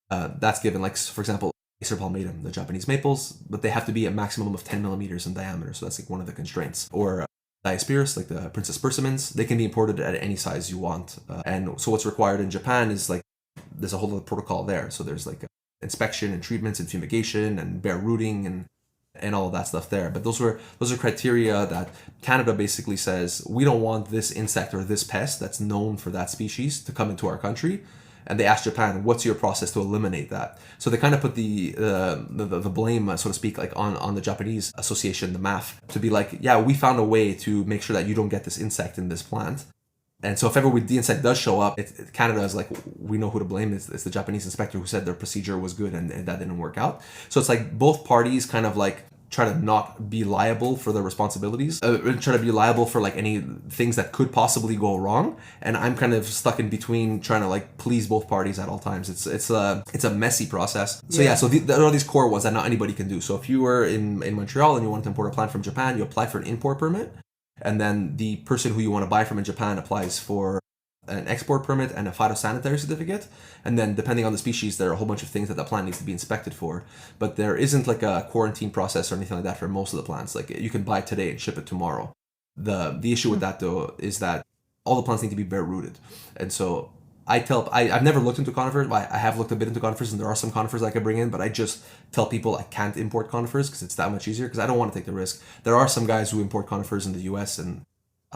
That's given, like, for example, Acer palmatum, the Japanese maples, but they have to be a maximum of 10 millimeters in diameter. So that's like one of the constraints. Or Diospyros, like the Princess Persimmons, they can be imported at any size you want. And so what's required in Japan is like, there's a whole other protocol there. So there's like inspection and treatments and fumigation and bare rooting and all of that stuff there. But those are criteria that Canada basically says, we don't want this insect or this pest that's known for that species to come into our country. And they ask Japan, what's your process to eliminate that? So they kind of put the blame, so to speak, like on the Japanese association, the MAF, to be like, yeah, we found a way to make sure that you don't get this insect in this plant. And so if ever the insect does show up, Canada is like, we know who to blame. It's the Japanese inspector who said their procedure was good and that didn't work out. So it's like both parties kind of like try to not be liable for their responsibilities, try to be liable for like any things that could possibly go wrong. And I'm kind of stuck in between trying to like please both parties at all times. It's a messy process. So so there are these core ones that not anybody can do. So if you were in Montreal and you wanted to import a plant from Japan, you apply for an import permit. And then the person who you want to buy from in Japan applies for an export permit and a phytosanitary certificate. And then depending on the species, there are a whole bunch of things that the plant needs to be inspected for. But there isn't like a quarantine process or anything like that for most of the plants. Like you can buy it today and ship it tomorrow. The issue with that though is that all the plants need to be bare rooted. And so I've never looked into conifers. I have looked a bit into conifers, and there are some conifers I could bring in, but I just tell people I can't import conifers because it's that much easier, because I don't want to take the risk. There are some guys who import conifers in the U.S., and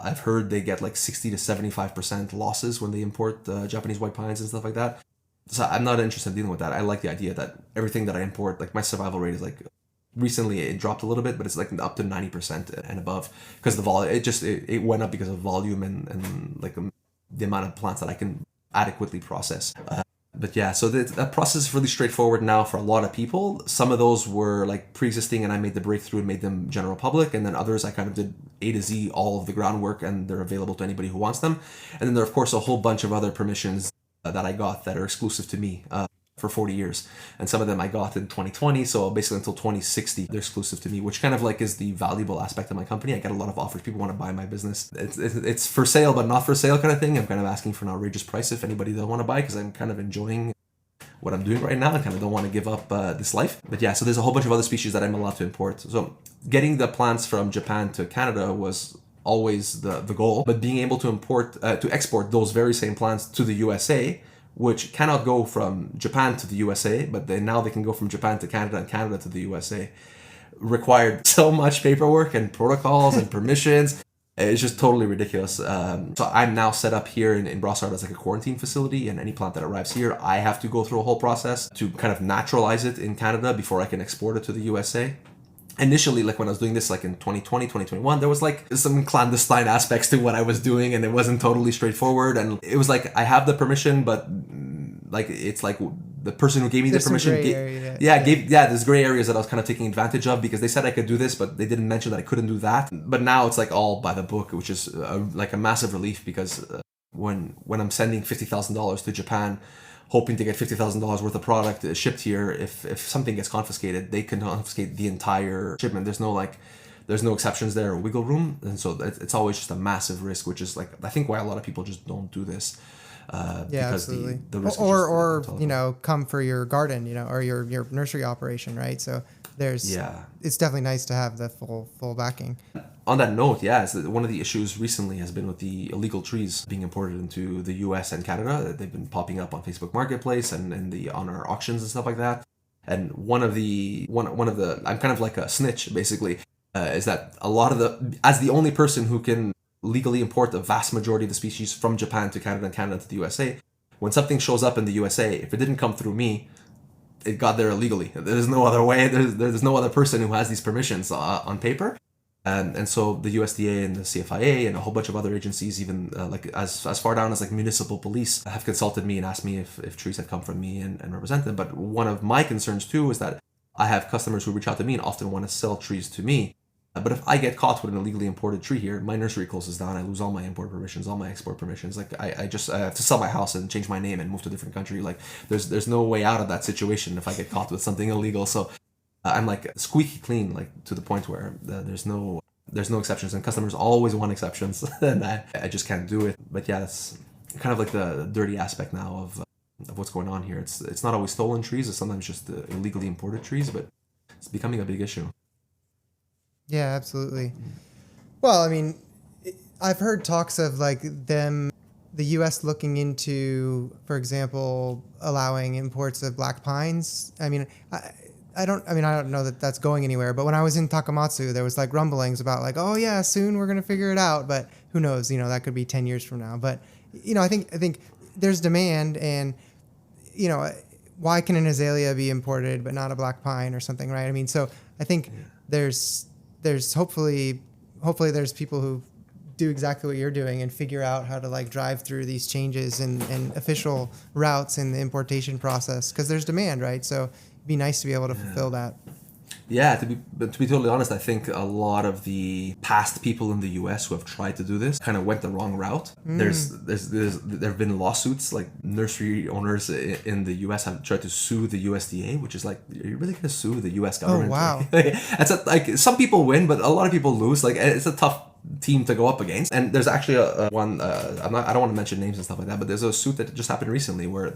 I've heard they get like 60 to 75% losses when they import Japanese white pines and stuff like that. So I'm not interested in dealing with that. I like the idea that everything that I import, like my survival rate is like, recently it dropped a little bit, but it's like up to 90% and above, because the volume, it went up because of volume and like the amount of plants that I can adequately process. But yeah, so that process is really straightforward now for a lot of people. Some of those were like pre-existing and I made the breakthrough and made them general public, and then others I kind of did A to Z, all of the groundwork, and they're available to anybody who wants them. And then there are of course a whole bunch of other permissions that I got that are exclusive to me for 40 years. And some of them I got in 2020, so basically until 2060 they're exclusive to me, which kind of like is the valuable aspect of my company. I get a lot of offers. People want to buy my business. It's for sale but not for sale kind of thing. I'm kind of asking for an outrageous price if anybody doesn't want to buy, because I'm kind of enjoying what I'm doing right now. I kind of don't want to give up this life. But yeah, so there's a whole bunch of other species that I'm allowed to import. So getting the plants from Japan to Canada was always the goal, but being able to export those very same plants to the USA, which cannot go from Japan to the USA, but now they can go from Japan to Canada and Canada to the USA, required so much paperwork and protocols and permissions. It's just totally ridiculous. So I'm now set up here in Brossard as like a quarantine facility, and any plant that arrives here, I have to go through a whole process to kind of naturalize it in Canada before I can export it to the USA. Initially, like when I was doing this like in 2020, 2021, there was like some clandestine aspects to what I was doing, and it wasn't totally straightforward. And it was like, I have the permission, but like it's like the person who gave me the permission there's gray areas that I was kind of taking advantage of, because they said I could do this, but they didn't mention that I couldn't do that. But now it's like all by the book, which is like a massive relief, because when I'm sending $50,000 to Japan, hoping to get $50,000 worth of product shipped here, if something gets confiscated, they can confiscate the entire shipment. There's no exceptions there or wiggle room, and so it's always just a massive risk, which is like I think why a lot of people just don't do this. Because absolutely. The risk or come for your garden, or your nursery operation, right? So it's definitely nice to have the full backing. On that note, one of the issues recently has been with the illegal trees being imported into the U.S. and Canada. They've been popping up on Facebook Marketplace and on our auctions and stuff like that. And one of the I'm kind of like a snitch basically, is that as the only person who can legally import the vast majority of the species from Japan to Canada and Canada to the USA, when something shows up in the USA, if it didn't come through me, it got there illegally. There's no other way. There's no other person who has these permissions on paper. And so the USDA and the CFIA and a whole bunch of other agencies, even like as far down as like municipal police, have consulted me and asked me if trees had come from me and represent them. But one of my concerns too is that I have customers who reach out to me and often want to sell trees to me. But if I get caught with an illegally imported tree here, my nursery closes down. I lose all my import permissions, all my export permissions. Like I have to sell my house and change my name and move to a different country. Like there's no way out of that situation if I get caught with something illegal. So I'm like squeaky clean, like to the point where there's no exceptions, and customers always want exceptions, and I just can't do it. But yeah, that's kind of like the dirty aspect now of what's going on here. It's not always stolen trees; it's sometimes just illegally imported trees, but it's becoming a big issue. Yeah, absolutely. Well, I mean, I've heard talks of like the U.S. looking into, for example, allowing imports of black pines. I mean, I don't know that that's going anywhere, but when I was in Takamatsu, there was like rumblings about like, oh yeah, soon we're going to figure it out, but who knows, that could be 10 years from now. But, I think there's demand, and, why can an azalea be imported, but not a black pine or something, right? I mean, so I think there's hopefully there's people who do exactly what you're doing and figure out how to like drive through these changes and official routes in the importation process, because there's demand, right? So it'd be nice to be able to fulfill that. Yeah, to be totally honest, I think a lot of the past people in the U.S. who have tried to do this kind of went the wrong route. There have been lawsuits, like nursery owners in the U.S. have tried to sue the USDA, which is like, are you really going to sue the U.S. government? Oh wow! Like some people win, but a lot of people lose. Like it's a tough team to go up against. And there's actually a one, I don't want to mention names and stuff like that, but there's a suit that just happened recently where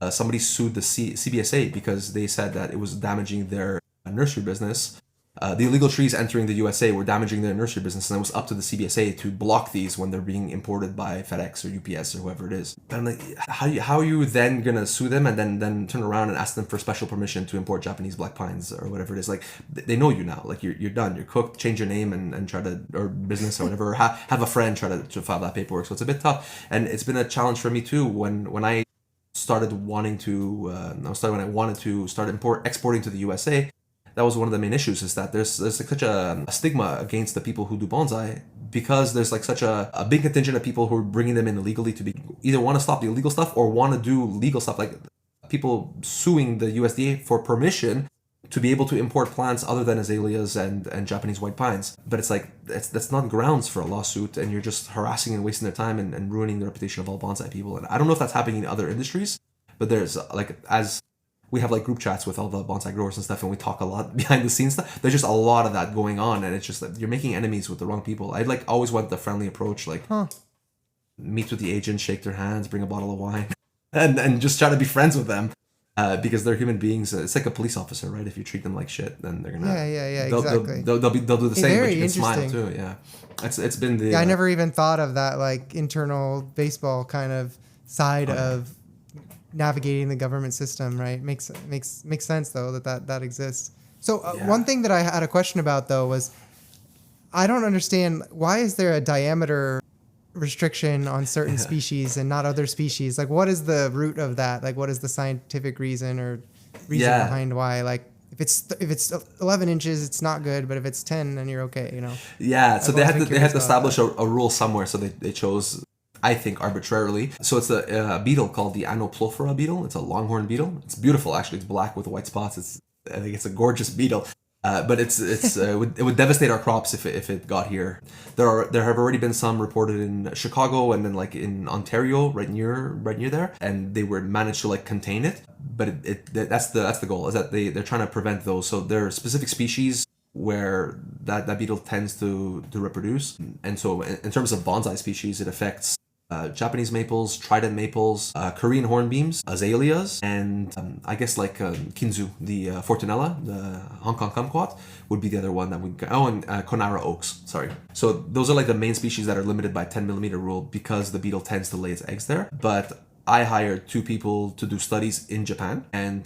somebody sued the CBSA because they said that it was damaging their nursery business. The illegal trees entering the USA were damaging their nursery business, and it was up to the CBSA to block these when they're being imported by FedEx or UPS or whoever it is. And I'm like, how are you then gonna sue them and then turn around and ask them for special permission to import Japanese black pines or whatever it is? Like, they know you now. Like, you're done. You're cooked. Change your name and try to, or business or whatever. Or have a friend try to file that paperwork. So it's a bit tough, and it's been a challenge for me too when I started wanting to. When I wanted to start exporting to the USA. That was one of the main issues, is that there's like such a stigma against the people who do bonsai, because there's like such a big contingent of people who are bringing them in illegally to either want to stop the illegal stuff or want to do legal stuff, like people suing the USDA for permission to be able to import plants other than azaleas and Japanese white pines. But it's like, that's not grounds for a lawsuit, and you're just harassing and wasting their time and ruining the reputation of all bonsai people. And I don't know if that's happening in other industries, but there's like, as we have like group chats with all the bonsai growers and stuff, and we talk a lot behind the scenes stuff. There's just a lot of that going on, and it's just that you're making enemies with the wrong people. I like always went the friendly approach, like meet with the agent, shake their hands, bring a bottle of wine, and just try to be friends with them, because they're human beings. It's like a police officer, right? If you treat them like shit, then they're gonna exactly. They'll do the same, but you can smile interesting. too. Yeah, it's been the I never even thought of that, like internal baseball kind of side of navigating the government system, right? Makes sense though that exists. So one thing that I had a question about though was, I don't understand, why is there a diameter restriction on certain species and not other species? Like, what is the root of that? Like, what is the scientific reason behind why? Like, if it's 11 inches, it's not good, but if it's 10, then you're okay, you know? Yeah. So they had to establish a rule somewhere. So they chose, I think, arbitrarily. So it's a beetle called the Anoplophora beetle. It's a longhorn beetle. It's beautiful, actually. It's black with white spots. I think it's a gorgeous beetle. But it would devastate our crops if it got here. There have already been some reported in Chicago and then like in Ontario, right near there, and they were managed to like contain it. But that's the goal, is that they're trying to prevent those. So there are specific species where that beetle tends to reproduce, and so in terms of bonsai species, it affects Japanese maples, trident maples, Korean hornbeams, azaleas, and I guess like Kinzu, the Fortunella, the Hong Kong kumquat would be the other one that we and Conara oaks, sorry. So those are like the main species that are limited by 10 millimeter rule because the beetle tends to lay its eggs there. But I hired 2 people to do studies in Japan, and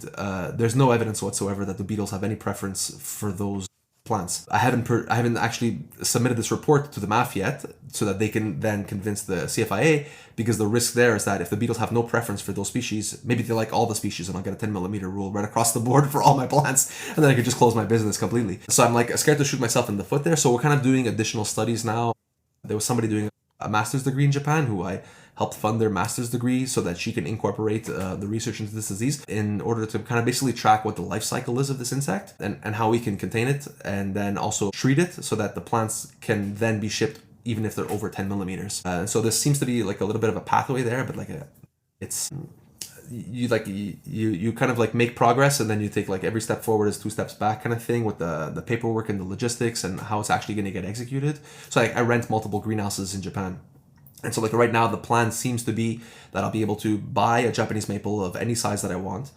there's no evidence whatsoever that the beetles have any preference for those plants. I haven't actually submitted this report to the MAF yet, so that they can then convince the CFIA, because the risk there is that if the beetles have no preference for those species, maybe they like all the species and I'll get a 10 millimeter rule right across the board for all my plants, and then I could just close my business completely. So I'm like scared to shoot myself in the foot there. So we're kind of doing additional studies now. There was somebody doing a master's degree in Japan who I helped fund their master's degree so that she can incorporate the research into this disease in order to kind of basically track what the life cycle is of this insect and how we can contain it, and then also treat it so that the plants can then be shipped even if they're over 10 millimeters. So this seems to be like a little bit of a pathway there, but like it's you kind of like make progress, and then you take like every step forward is 2 steps back kind of thing with the paperwork and the logistics and how it's actually going to get executed. So I rent multiple greenhouses in Japan. And so like right now the plan seems to be that I'll be able to buy a Japanese maple of any size that I want,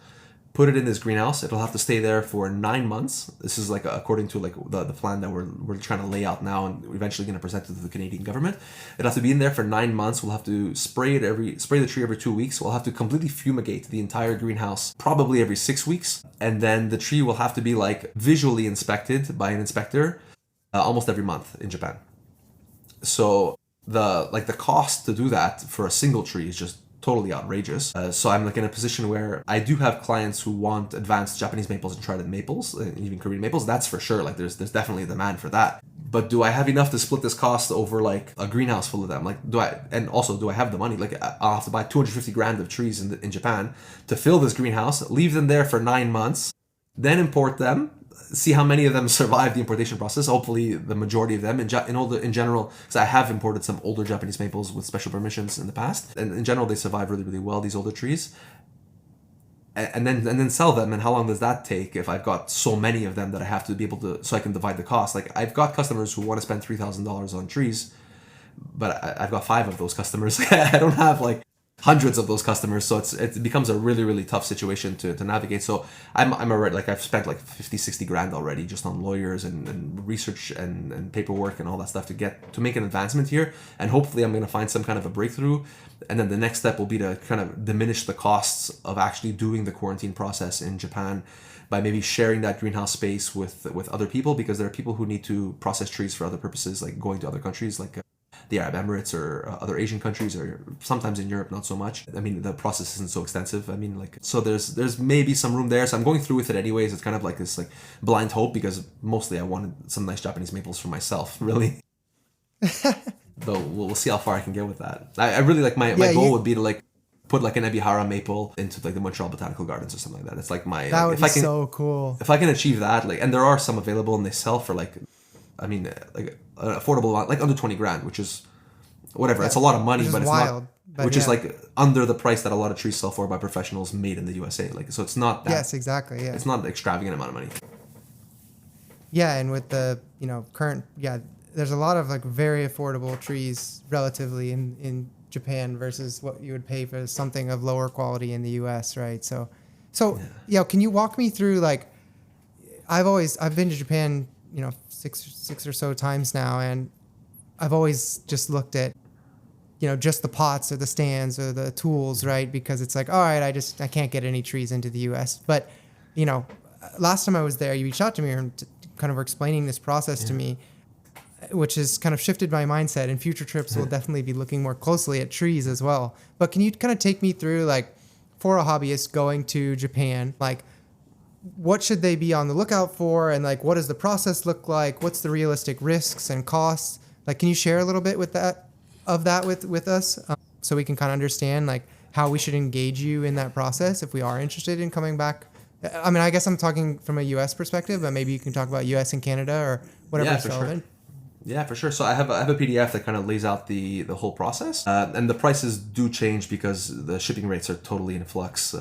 put it in this greenhouse. It'll have to stay there for 9 months. This is like according to like the plan that we're trying to lay out now and eventually going to present it to the Canadian government. It'll have to be in there for 9 months. We'll have to spray the tree every 2 weeks. We'll have to completely fumigate the entire greenhouse probably every 6 weeks. And then the tree will have to be like visually inspected by an inspector almost every month in Japan. So the cost to do that for a single tree is just totally outrageous. So I'm like in a position where I do have clients who want advanced Japanese maples and trident maples, and even Korean maples. That's for sure. Like there's definitely a demand for that. But do I have enough to split this cost over like a greenhouse full of them? Like do I have the money? Like I'll have to buy 250 grand of trees in Japan to fill this greenhouse, leave them there for 9 months, then import them, see how many of them survive the importation process. Hopefully the majority of them in general, because I have imported some older Japanese maples with special permissions in the past, and in general they survive really, really well, these older trees. and then sell them. And how long does that take if I've got so many of them that I have to be able to, so I can divide the cost? Like I've got customers who want to spend $3,000 on trees, but I've got 5 of those customers. I don't have like hundreds of those customers, so it becomes a really, really tough situation to navigate. So I'm already, like, I've spent like 50-60 grand already just on lawyers and research and paperwork and all that stuff to make an advancement here. And hopefully I'm going to find some kind of a breakthrough, and then the next step will be to kind of diminish the costs of actually doing the quarantine process in Japan by maybe sharing that greenhouse space with other people, because there are people who need to process trees for other purposes, like going to other countries like the Arab Emirates or other Asian countries, or sometimes in Europe not so much. I mean, the process isn't so extensive. I mean, like, so there's maybe some room there. So I'm going through with it anyways. It's kind of like this like blind hope, because mostly I wanted some nice Japanese maples for myself, really. Though we'll see how far I can get with that. I really like my goal would be to like put like an Ebihara maple into like the Montreal Botanical Gardens or something like that. It's like my, that like, would be so cool if I can achieve that. Like, and there are some available and they sell for like, I mean, like an affordable, like under 20 grand, which is whatever. It's a lot of money, but it's wild, not, which is like under the price that a lot of trees sell for by professionals made in the USA. Like, so it's not that. Yes, exactly. Yeah. It's not an extravagant amount of money. Yeah. And with the, current, there's a lot of like very affordable trees relatively in Japan versus what you would pay for something of lower quality in the US. Right. So can you walk me through, like, I've been to Japan, six or so times now, and I've always just looked at, just the pots or the stands or the tools, right? Because it's like, all right, I can't get any trees into the US. But, last time I was there, you reached out to me and kind of were explaining this process to me, which has kind of shifted my mindset. And future trips will definitely be looking more closely at trees as well. But can you kind of take me through, like, for a hobbyist going to Japan, like, what should they be on the lookout for? And like, what does the process look like? What's the realistic risks and costs? Like, can you share a little bit with us, so we can kind of understand like how we should engage you in that process if we are interested in coming back? I mean, I guess I'm talking from a U.S. perspective, but maybe you can talk about U.S. and Canada or whatever is relevant. Sure. Yeah, for sure. So I have a PDF that kind of lays out the whole process, and the prices do change because the shipping rates are totally in flux.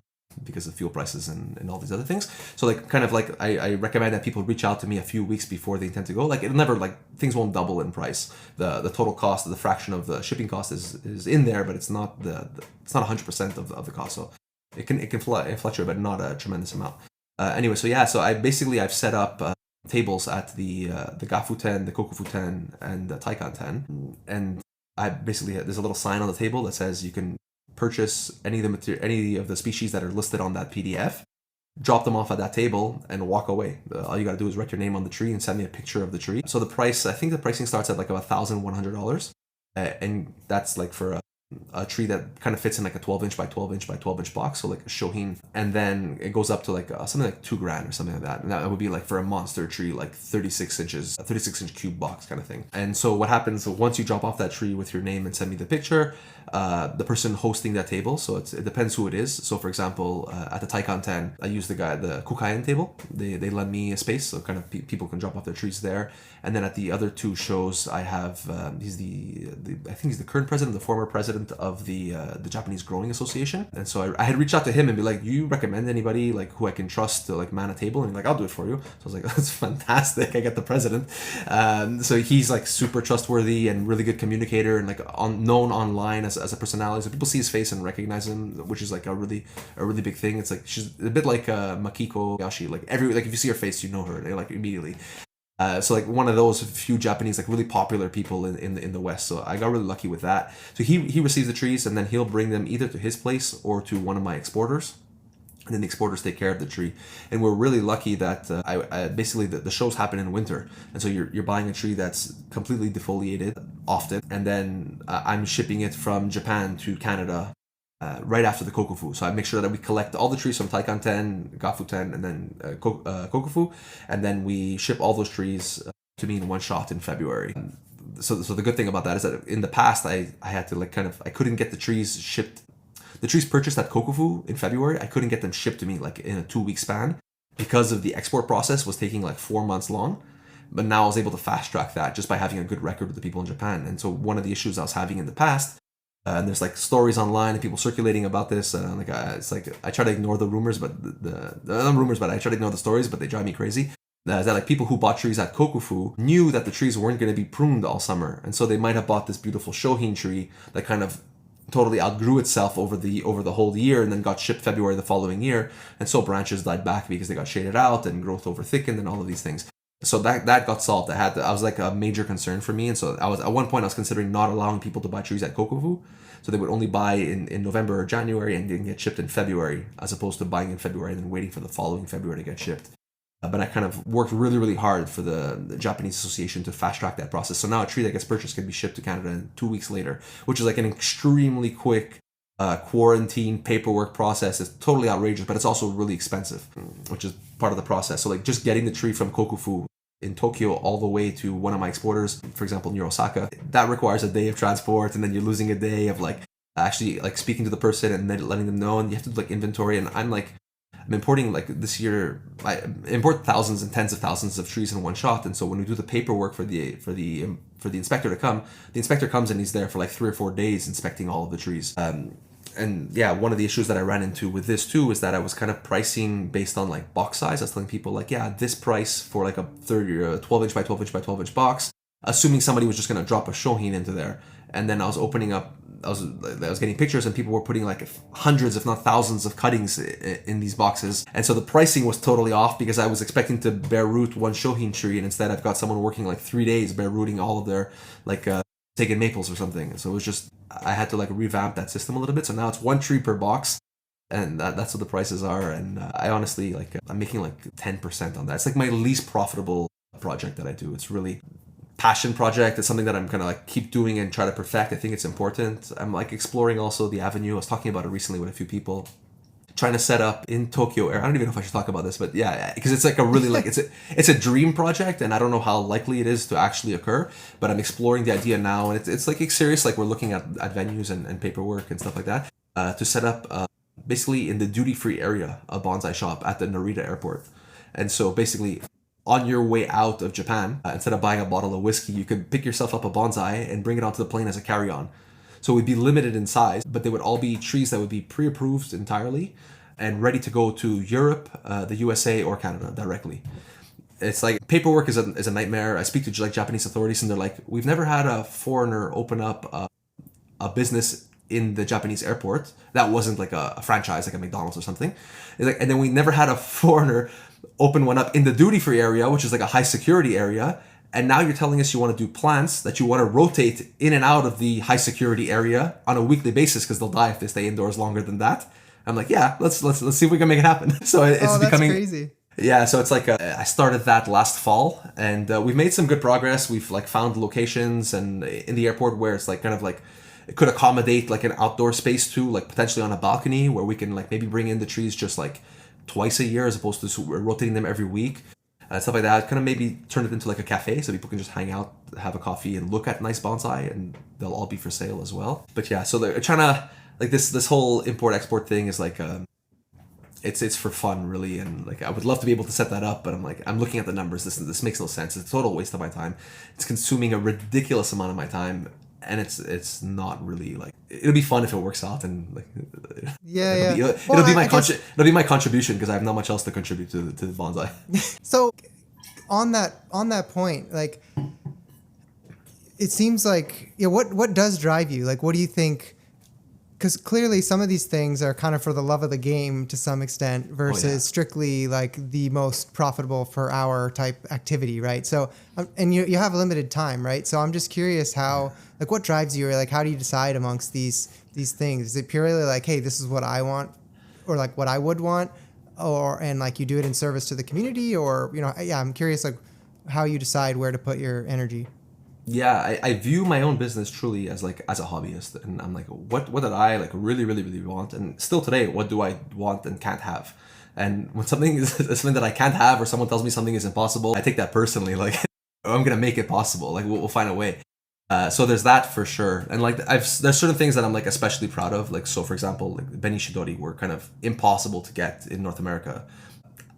Because of fuel prices and all these other things. So like, kind of like, I recommend that people reach out to me a few weeks before they intend to go. Like, it'll never, like, things won't double in price. The total cost, the fraction of the shipping cost is in there, but it's not it's not 100% of the cost. So it can fluctuate, but not a tremendous amount. Anyway, so I've set up tables at the Gafuten, the Kokufuten, and the Taikan-ten, and I basically, there's a little sign on the table that says you can purchase any of the species that are listed on that PDF, drop them off at that table, and walk away. All you got to do is write your name on the tree and send me a picture of the tree. So the price, I think the pricing starts at like $1,100, and that's like for a tree that kind of fits in like a 12-inch by 12-inch by 12-inch box, so like a shohin, and then it goes up to like something like $2 grand or something like that, and that would be like for a monster tree, like 36 inches, a 36-inch cube box kind of thing. And so what happens, once you drop off that tree with your name and send me the picture, the person hosting that table, so it depends who it is. So for example, at the Taikan-ten, I use the Kukaien table. They lend me a space, so kind of people can drop off their trees there. And then at the other 2 shows, I have he's I think he's the current president, the former president of the Japanese Growing Association. And so I had reached out to him and be like, you recommend anybody like who I can trust to like man a table? And he's like, I'll do it for you. So I was like, that's fantastic. I get the president. So he's like super trustworthy and really good communicator, and like known online as a personality. So people see his face and recognize him, which is like a really big thing. It's like, she's a bit like Makiko Yashi. Like if you see her face, you know her. They like immediately. So like one of those few Japanese like really popular people in the West. So I got really lucky with that. So he receives the trees, and then he'll bring them either to his place or to one of my exporters. And then the exporters take care of the tree. And we're really lucky that I basically the shows happen in winter, and so you're buying a tree that's completely defoliated often, and then I'm shipping it from Japan to Canada right after the Kokufu. So I make sure that we collect all the trees from Taikan-ten, Gafuten, and then Kokufu, and then we ship all those trees to me in one shot in February. So the good thing about that is that in the past I had to like I couldn't get the trees shipped. The trees purchased at Kokufu in February, I couldn't get them shipped to me like in a 2-week span because of the export process was taking like 4 months long. But now I was able to fast track that just by having a good record with the people in Japan. And so one of the issues I was having in the past And there's like stories online and people circulating about this, and I'm like, it's like I try to ignore the rumors, but not rumors, but I try to ignore the stories, but they drive me crazy. That like people who bought trees at Kokufu knew that the trees weren't going to be pruned all summer, and so they might have bought this beautiful shohin tree that kind of totally outgrew itself over the whole year, and then got shipped February the following year, and so branches died back because they got shaded out and growth over thickened and all of these things. So that got solved. I was like a major concern for me, and so I was at one point I was considering not allowing people to buy trees at Kokufu, so they would only buy in November or January and get shipped in February, as opposed to buying in February and then waiting for the following February to get shipped. But I kind of worked really, really hard for the Japanese Association to fast track that process. So now a tree that gets purchased can be shipped to Canada in 2 weeks later, which is like an extremely quick quarantine paperwork process. It's totally outrageous, but it's also really expensive, which is part of the process. So like just getting the tree from Kokufu in Tokyo all the way to one of my exporters, for example, near Osaka, that requires a day of transport, and then you're losing a day of like actually like speaking to the person and then letting them know, and you have to do like inventory. And I'm importing like this year, I import thousands and tens of thousands of trees in one shot, and so when we do the paperwork for the inspector to come, the inspector comes and he's there for like 3 or 4 days inspecting all of the trees. And yeah, one of the issues that I ran into with this too is that I was kind of pricing based on like box size. I was telling people like, yeah, this price for like a 12 inch by 12 inch by 12 inch box, assuming somebody was just going to drop a shohin into there. And then I was opening up, I was getting pictures, and people were putting like hundreds, if not thousands, of cuttings in these boxes. And so the pricing was totally off because I was expecting to bare root one shohin tree, and instead I've got someone working like 3 days bare rooting all of their like taken maples or something. So it was just, I had to like revamp that system a little bit. So now it's 1 tree per box, and that's what the prices are. And I honestly like, I'm making like 10% on that. It's like my least profitable project that I do. It's really passion project. It's something that I'm gonna like keep doing and try to perfect. I think it's important. I'm like exploring also the avenue. I was talking about it recently with a few people, trying to set up in Tokyo area. I don't even know if I should talk about this, but yeah, because it's like a really like it's a dream project, and I don't know how likely it is to actually occur, but I'm exploring the idea now, and it's like it's serious. Like we're looking at venues and paperwork and stuff like that to set up basically in the duty-free area a bonsai shop at the Narita airport. And so basically, on your way out of Japan, instead of buying a bottle of whiskey, you could pick yourself up a bonsai and bring it onto the plane as a carry-on. So it would be limited in size, but they would all be trees that would be pre-approved entirely and ready to go to Europe, the USA, or Canada directly. It's like paperwork is a nightmare. I speak to like Japanese authorities, and they're like, we've never had a foreigner open up a business in the Japanese airport that wasn't like a franchise, like a McDonald's or something. It's like, and then we never had a foreigner open one up in the duty-free area, which is like a high security area. And now you're telling us you want to do plants that you want to rotate in and out of the high security area on a weekly basis because they'll die if they stay indoors longer than that. I'm like, yeah, let's see if we can make it happen. So it's becoming crazy. Yeah, so it's like I started that last fall, and we've made some good progress. We've like found locations and in the airport where it's like kind of like it could accommodate like an outdoor space too, like potentially on a balcony where we can like maybe bring in the trees just like twice a year as opposed to rotating them every week. Stuff like that. Kind of maybe turn it into like a cafe so people can just hang out, have a coffee, and look at nice bonsai, and they'll all be for sale as well. But yeah, so they're trying to like this whole import-export thing is like it's for fun really, and like I would love to be able to set that up, but I'm looking at the numbers. This makes no sense. It's a total waste of my time. It's consuming a ridiculous amount of my time, and it's not really like, it'll be fun if it works out, and like it'll be my contribution because I have not much else to contribute to the bonsai. So on that point, like it seems like what does drive you? Like what do you think? Because clearly some of these things are kind of for the love of the game to some extent versus strictly like the most profitable per hour type activity, right? So, and you have limited time, right? So I'm just curious how, like what drives you, or like how do you decide amongst these things? Is it purely like, hey, this is what I want, or like what I would want, and like you do it in service to the community, or, I'm curious like how you decide where to put your energy. Yeah, I view my own business truly as a hobbyist, and I'm like, what did I like really, really, really want, and still today, what do I want and can't have? And when something is something that I can't have, or someone tells me something is impossible, I take that personally. Like, I'm gonna make it possible. Like, we'll find a way. So there's that for sure, and like there's certain things that I'm like especially proud of. Like, so for example, like Benishidori were kind of impossible to get in North America.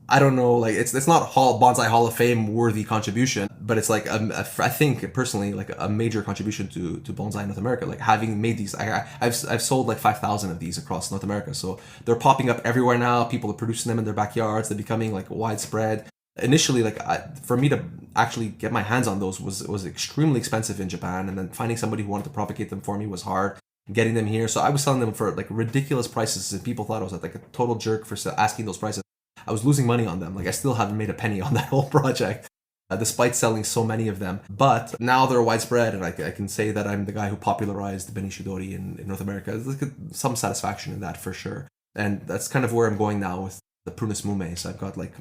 I don't know, like it's not Bonsai Hall of Fame worthy contribution, but it's like I think personally like a major contribution to bonsai in North America. Like having made these, I've sold like 5,000 of these across North America, so they're popping up everywhere now. People are producing them in their backyards. They're becoming like widespread. Initially, like for me to actually get my hands on those was extremely expensive in Japan, and then finding somebody who wanted to propagate them for me was hard. Getting them here, so I was selling them for like ridiculous prices, and people thought I was like a total jerk for asking those prices. I was losing money on them. Like I still haven't made a penny on that whole project, despite selling so many of them. But now they're widespread, and I can say that I'm the guy who popularized the Benishidori in North America. There's some satisfaction in that for sure. And that's kind of where I'm going now with the Prunus Mume. So I've got like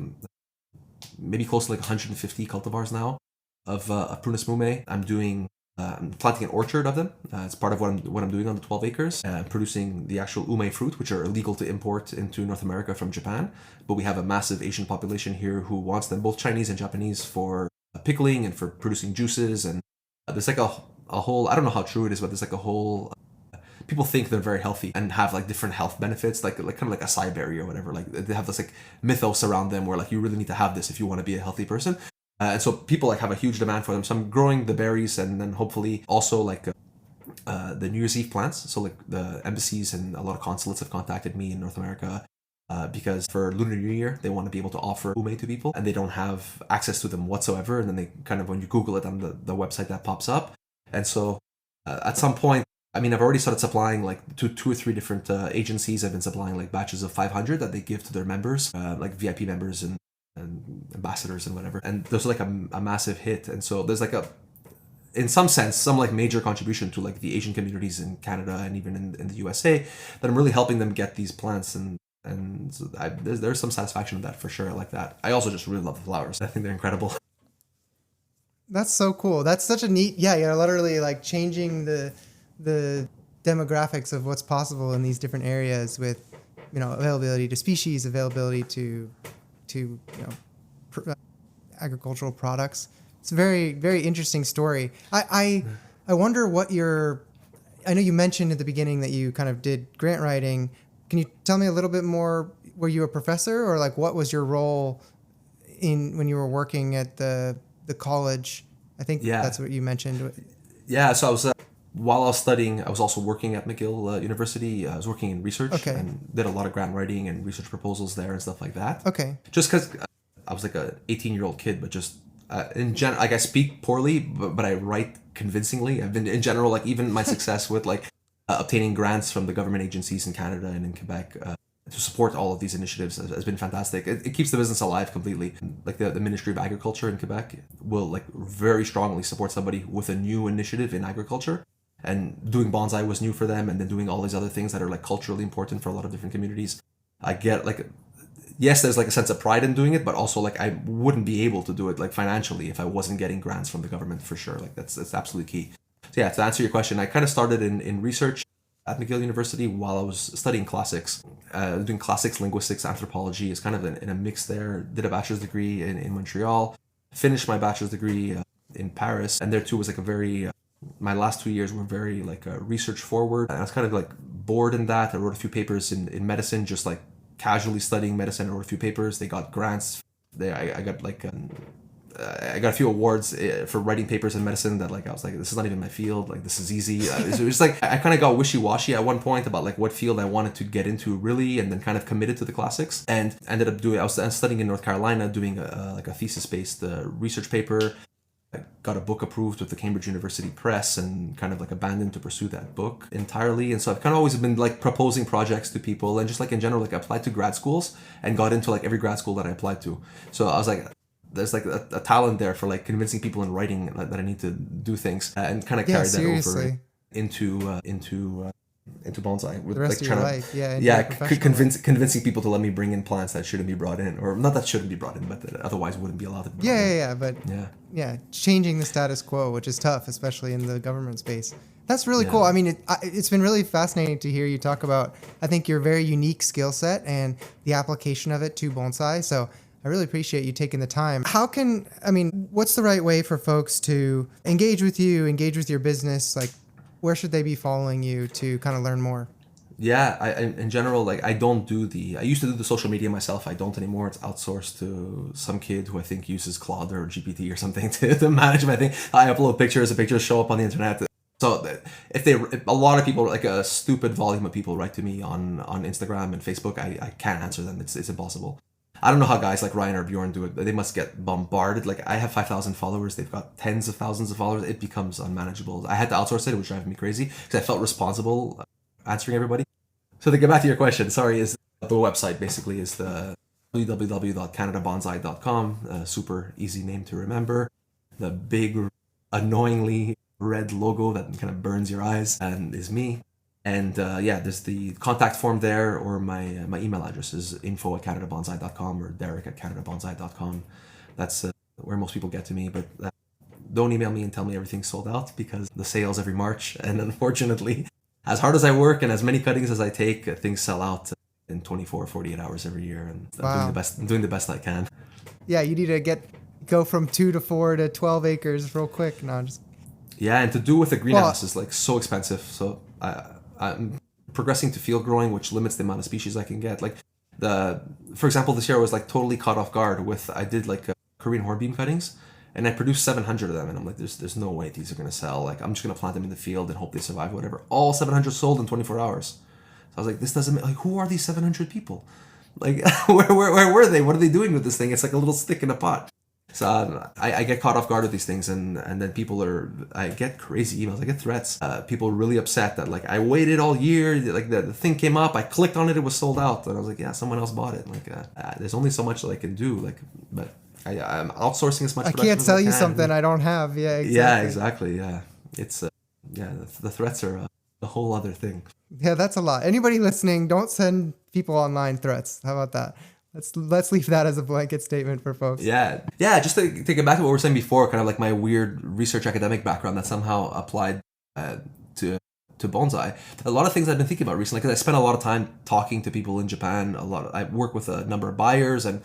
maybe close to like 150 cultivars now of Prunus Mume. I'm planting an orchard of them. It's part of what I'm doing on the 12 acres, producing the actual ume fruit, which are illegal to import into North America from Japan. But we have a massive Asian population here who wants them, both Chinese and Japanese, for pickling and for producing juices. And there's like a whole, I don't know how true it is, but there's like a whole, people think they're very healthy and have like different health benefits, like kind of like acai berry or whatever. Like they have this like mythos around them where like you really need to have this if you want to be a healthy person. And so people like have a huge demand for them. So I'm growing the berries, and then hopefully also like the New Year's Eve plants. So like the embassies and a lot of consulates have contacted me in North America because for Lunar New Year, they want to be able to offer ume to people, and they don't have access to them whatsoever. And then they kind of, when you Google it on the website, that pops up. And so at some point, I mean, I've already started supplying like to 2 or 3 different agencies. I've been supplying like batches of 500 that they give to their members, like VIP members and ambassadors and whatever, and there's like a massive hit. And so there's like in some sense some like major contribution to like the Asian communities in Canada and even in the USA, that I'm really helping them get these plants, and so there's some satisfaction in that for sure. I like that. I also just really love the flowers. I think they're incredible. That's so cool. That's such a neat, you're literally like changing the demographics of what's possible in these different areas with, availability to species, availability to agricultural products. It's a very, very interesting story. I wonder what I know you mentioned at the beginning that you kind of did grant writing. Can you tell me a little bit more? Were you a professor, or like what was your role when you were working at the college? I think that's what you mentioned. Yeah, so I was while I was studying, I was also working at McGill University. I was working in research and did a lot of grant writing and research proposals there and stuff like that. Okay. Just because I was like a 18-year-old kid, but just in general, like I speak poorly, but I write convincingly. I've been in general, like even my success with like obtaining grants from the government agencies in Canada and in Quebec to support all of these initiatives has been fantastic. It keeps the business alive completely. Like the Ministry of Agriculture in Quebec will like very strongly support somebody with a new initiative in agriculture. And doing bonsai was new for them, and then doing all these other things that are like culturally important for a lot of different communities. I get like, yes, there's like a sense of pride in doing it, but also like I wouldn't be able to do it like financially if I wasn't getting grants from the government for sure. Like that's absolutely key. So yeah, to answer your question, I kind of started in research at McGill University while I was studying classics, doing classics, linguistics, anthropology. Is kind of in a mix there. Did a bachelor's degree in Montreal, finished my bachelor's degree in Paris, and there too was like a very my last 2 years were very like research forward. And I was kind of like bored in that. I wrote a few papers in medicine, just like casually studying medicine. I wrote a few papers. They got grants. I got like I got a few awards for writing papers in medicine that like I was like, this is not even my field. Like this is easy. It was like I kind of got wishy-washy at one point about like what field I wanted to get into really, and then kind of committed to the classics and ended up doing. I was studying in North Carolina, doing like a thesis-based research paper. I got a book approved with the Cambridge University Press and kind of like abandoned to pursue that book entirely. And so I've kind of always been like proposing projects to people and just like in general, like I applied to grad schools and got into like every grad school that I applied to. So I was like, there's like a talent there for like convincing people in writing that I need to do things and kind of carried that over into bonsai with the rest like of trying your life. Convincing people to let me bring in plants that shouldn't be brought in, or not that shouldn't be brought in, but that otherwise wouldn't be allowed to be brought in. Changing the status quo, which is tough, especially in the government space. That's really cool. I mean, it's been really fascinating to hear you talk about, I think, your very unique skill set and the application of it to bonsai. So I really appreciate you taking the time. What's the right way for folks to engage with you, engage with your business? Like, where should they be following you to kind of learn more? Yeah, in general, like I used to do the social media myself. I don't anymore. It's outsourced to some kid who I think uses Claude or GPT or something to manage my thing. I upload pictures, the pictures show up on the internet. So if a lot of people, like a stupid volume of people write to me on Instagram and Facebook, I can't answer them. It's impossible. I don't know how guys like Ryan or Bjorn do it, but they must get bombarded. Like I have 5,000 followers. They've got tens of thousands of followers. It becomes unmanageable. I had to outsource it, which drives me crazy because I felt responsible answering everybody. So to get back to your question, sorry, is the website basically is the www.canadabonsai.com. Super easy name to remember. The big, annoyingly red logo that kind of burns your eyes and is me. And there's the contact form there, or my email address is info@canadabonsai.com or derek@canadabonsai.com. That's where most people get to me, but don't email me and tell me everything's sold out because the sales every March, and unfortunately, as hard as I work and as many cuttings as I take, things sell out in 24, 48 hours every year, and I'm doing the best I can. Yeah, you need to go from 2 to 4 to 12 acres real quick. Yeah, and to do with a greenhouse is like so expensive. So I'm progressing to field growing, which limits the amount of species I can get. Like for example, this year I was like totally caught off guard I did like Korean hornbeam cuttings. And I produced 700 of them, and I'm like, there's no way these are gonna sell. Like, I'm just gonna plant them in the field and hope they survive, whatever. All 700 sold in 24 hours. So I was like, this doesn't like, who are these 700 people? Like, where were they? What are they doing with this thing? It's like a little stick in a pot. So I get caught off guard with these things, and then I get crazy emails, I get threats. People are really upset that like I waited all year, like the thing came up, I clicked on it, it was sold out, and I was like, yeah, someone else bought it. Like, there's only so much that I can do. Like, but I'm outsourcing as much. I can't sell you something I don't have. Yeah, exactly. Yeah, exactly. Yeah, it's the threats are a whole other thing. Yeah, that's a lot. Anybody listening, don't send people online threats. How about that? Let's leave that as a blanket statement for folks. Yeah. Just to get back to what we were saying before, kind of like my weird research academic background that somehow applied to bonsai. A lot of things I've been thinking about recently, because I spent a lot of time talking to people in Japan. I work with a number of buyers and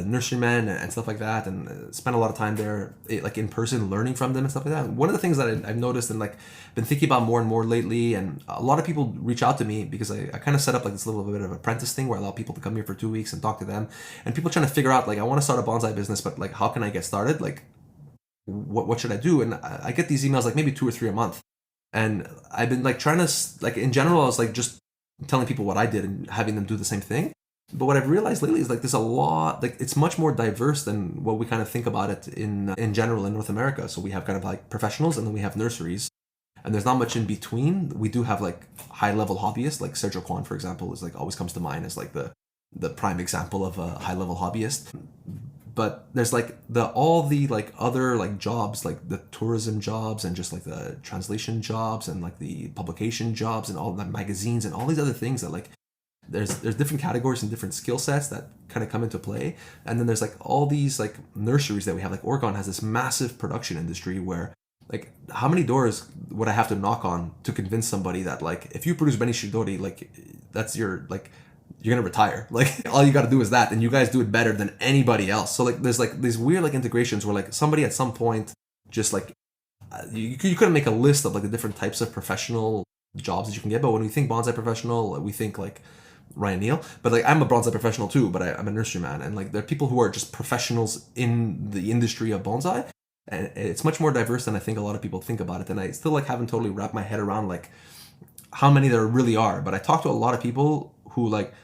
nurserymen and stuff like that, and spent a lot of time there, like in person, learning from them and stuff like that. One of the things that I've noticed and like been thinking about more and more lately, and a lot of people reach out to me because I kind of set up like this little bit of apprentice thing where I allow people to come here for 2 weeks and talk to them, and people trying to figure out like, I want to start a bonsai business, but like, how can I get started? Like, what should I do? And I get these emails like maybe 2 or 3 a month, and I've been like trying to, like, in general, I was like just telling people what I did and having them do the same thing. But what I've realized lately is like there's a lot, like it's much more diverse than what we kind of think about it in general in North America. So we have kind of like professionals, and then we have nurseries, and there's not much in between. We do have like high level hobbyists, like Sergio Kwan, for example, is like always comes to mind as like the prime example of a high level hobbyist. But there's like all the like other like jobs, like the tourism jobs and just like the translation jobs and like the publication jobs and all the magazines and all these other things that like there's different categories and different skill sets that kind of come into play. And then there's like all these like nurseries that we have. Like Oregon has this massive production industry where like how many doors would I have to knock on to convince somebody that like if you produce Beni Shidori, like that's your like you're gonna retire. Like all you gotta do is that, and you guys do it better than anybody else. So like there's like these weird like integrations where like somebody at some point just like you couldn't make a list of like the different types of professional jobs that you can get. But when we think bonsai professional, we think like Ryan Neal, but like I'm a bonsai professional too, but I'm a nurseryman, and like there are people who are just professionals in the industry of bonsai, and it's much more diverse than I think a lot of people think about it. And I still like haven't totally wrapped my head around like how many there really are. But I talk to a lot of people who like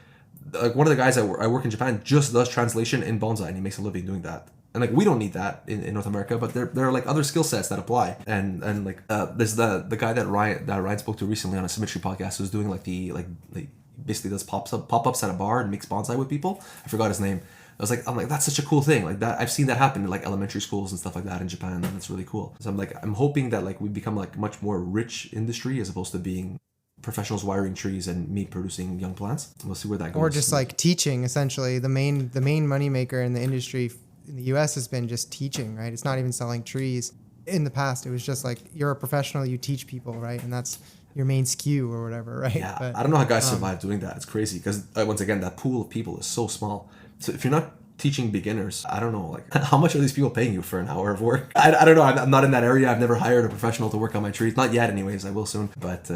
one of the guys I work in Japan just does translation in bonsai, and he makes a living doing that. And like we don't need that in North America, but there are like other skill sets that apply. And like there's the guy that Ryan spoke to recently on a Symmetry podcast who's doing like the basically does pop-ups at a bar and makes bonsai with people. I forgot his name. I'm like, that's such a cool thing. Like that, I've seen that happen in like elementary schools and stuff like that in Japan, and that's really cool. So I'm hoping that like we become like much more rich industry as opposed to being professionals wiring trees and me producing young plants. We'll see where that goes. Or just like teaching, essentially. The main moneymaker in the industry in the U.S. has been just teaching, right? It's not even selling trees. In the past, it was just like you're a professional, you teach people, right? And that's your main skew or whatever, right? Yeah, but I don't know how guys survive doing that. It's crazy because once again, that pool of people is so small. So if you're not teaching beginners, I don't know, like how much are these people paying you for an hour of work? I don't know. I'm not in that area. I've never hired a professional to work on my trees. Not yet anyways. I will soon. But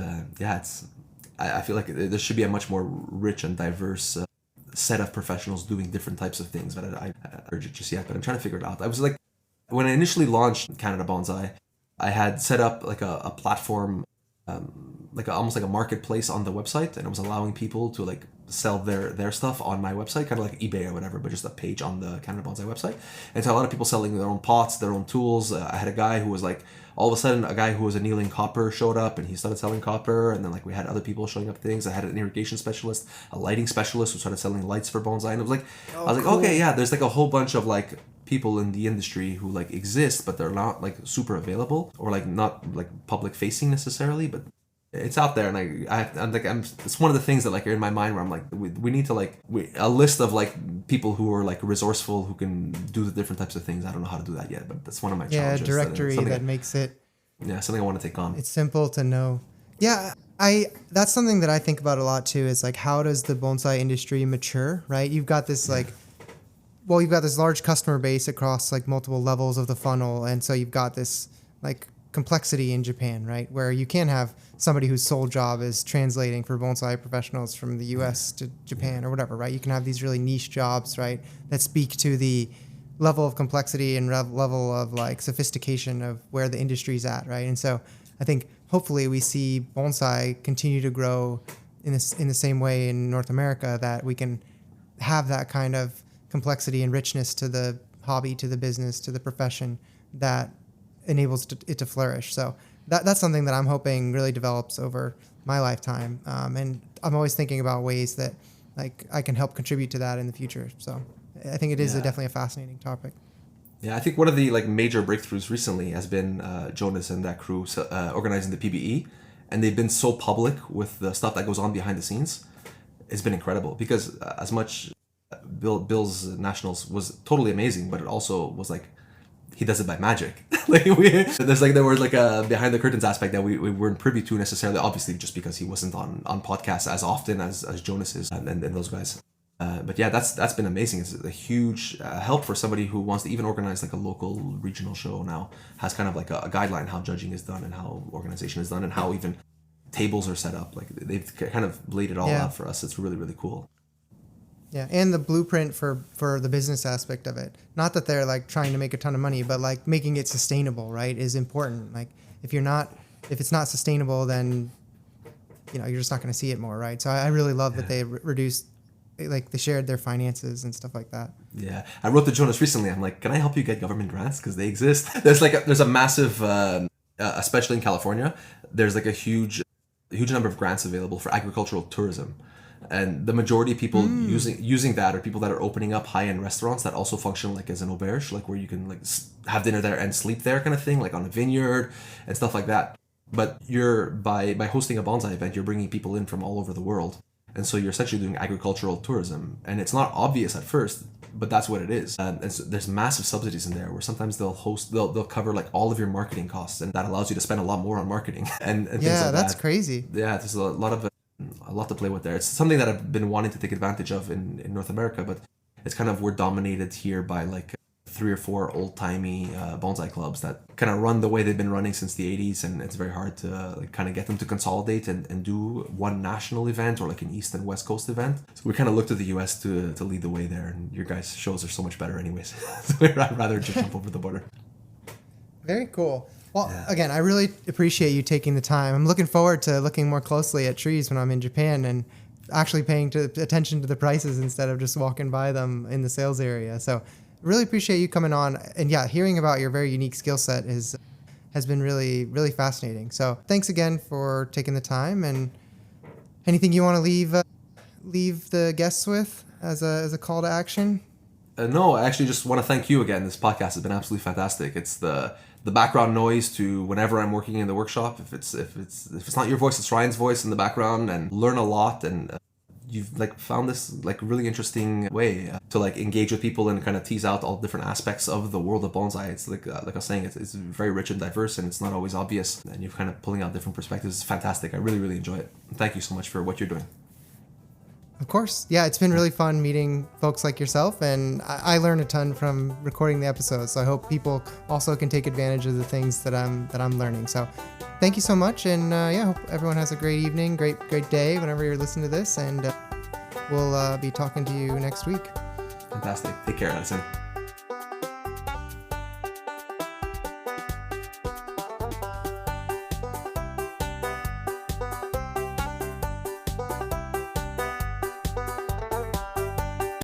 I feel like there should be a much more rich and diverse set of professionals doing different types of things, but I urge it just yet, but I'm trying to figure it out. I was like, when I initially launched Canada Bonsai, I had set up like a platform, almost like a marketplace on the website, and I was allowing people to like sell their stuff on my website, kind of like eBay or whatever, but just a page on the Canada Bonsai website. And so a lot of people selling their own pots, their own tools. I had a guy who was like, all of a sudden, a guy who was annealing copper showed up, and he started selling copper. And then like we had other people showing up things. I had an irrigation specialist, a lighting specialist who started selling lights for bonsai. And it was like, I was like, cool. Okay, yeah, there's like a whole bunch of like people in the industry who like exist, but they're not like super available or like not like public facing necessarily, but it's out there. And it's one of the things that like are in my mind where I'm like, we need to a list of like people who are like resourceful, who can do the different types of things. I don't know how to do that yet, but that's one of my challenges. Yeah, a directory that makes it. Yeah, something I want to take on. It's simple to know. Yeah, that's something that I think about a lot too, is like, how does the bonsai industry mature, right? You've got this you've got this large customer base across like multiple levels of the funnel. And so you've got this like complexity in Japan, right? Where you can have somebody whose sole job is translating for bonsai professionals from the U.S. to Japan or whatever, right? You can have these really niche jobs, right, that speak to the level of complexity and level of like sophistication of where the industry's at, right? And so I think hopefully we see bonsai continue to grow in the same way in North America, that we can have that kind of complexity and richness to the hobby, to the business, to the profession that enables it to flourish. So that's something that I'm hoping really develops over my lifetime. And I'm always thinking about ways that like I can help contribute to that in the future. So I think it is definitely a fascinating topic. Yeah, I think one of the like major breakthroughs recently has been Jonas and that crew organizing the PBE, and they've been so public with the stuff that goes on behind the scenes. It's been incredible, because as much Bill's Nationals was totally amazing, but it also was like, he does it by magic. There was like a behind the curtains aspect that we weren't privy to necessarily, obviously just because he wasn't on podcasts as often as Jonas is and those guys. But yeah, that's been amazing. It's a huge help for somebody who wants to even organize like a local regional show now, has kind of like a guideline how judging is done and how organization is done and how even tables are set up. Like they've kind of laid it all out for us. It's really, really cool. Yeah, and the blueprint for the business aspect of it. Not that they're like trying to make a ton of money, but like making it sustainable, right, is important. Like if it's not sustainable, then you're just not going to see it more, right? So I really love that they reduced, like they shared their finances and stuff like that. Yeah, I wrote to Jonas recently. I'm like, can I help you get government grants, because they exist? There's a massive, especially in California, there's like a huge number of grants available for agricultural tourism. And the majority of people using that are people that are opening up high-end restaurants that also function like as an auberge, like where you can like have dinner there and sleep there kind of thing, like on a vineyard and stuff like that. But you're by hosting a bonsai event, you're bringing people in from all over the world. And so you're essentially doing agricultural tourism. And it's not obvious at first, but that's what it is. And so there's massive subsidies in there where sometimes they'll cover like all of your marketing costs, and that allows you to spend a lot more on marketing and things like that's that. Crazy. Yeah, there's a lot to play with there. It's something that I've been wanting to take advantage of in North America, but it's kind of, we're dominated here by like 3 or 4 old-timey bonsai clubs that kind of run the way they've been running since the 80s, and it's very hard to like kind of get them to consolidate and do one national event or like an East and West Coast event. So we kind of look to the U.S. to lead the way there, and your guys' shows are so much better anyways. So I'd rather just jump over the border. Very cool. Well, again, I really appreciate you taking the time. I'm looking forward to looking more closely at trees when I'm in Japan and actually paying attention to the prices instead of just walking by them in the sales area. So really appreciate you coming on. And yeah, hearing about your very unique skill set has been really, really fascinating. So thanks again for taking the time. And anything you want to leave the guests with as a call to action? No, I actually just want to thank you again. This podcast has been absolutely fantastic. It's the background noise to whenever I'm working in the workshop. If it's not your voice, it's Ryan's voice in the background, and learn a lot. And you've like found this like really interesting way to like engage with people and kind of tease out all different aspects of the world of bonsai. It's like I was saying, it's very rich and diverse, and it's not always obvious. And you're kind of pulling out different perspectives. It's fantastic. I really, really enjoy it. Thank you so much for what you're doing. Of course. Yeah, it's been really fun meeting folks like yourself, and I learn a ton from recording the episodes. So I hope people also can take advantage of the things that I'm learning. So thank you so much, and I hope everyone has a great evening, great day whenever you're listening to this, and we'll be talking to you next week. Fantastic. Take care, Addison.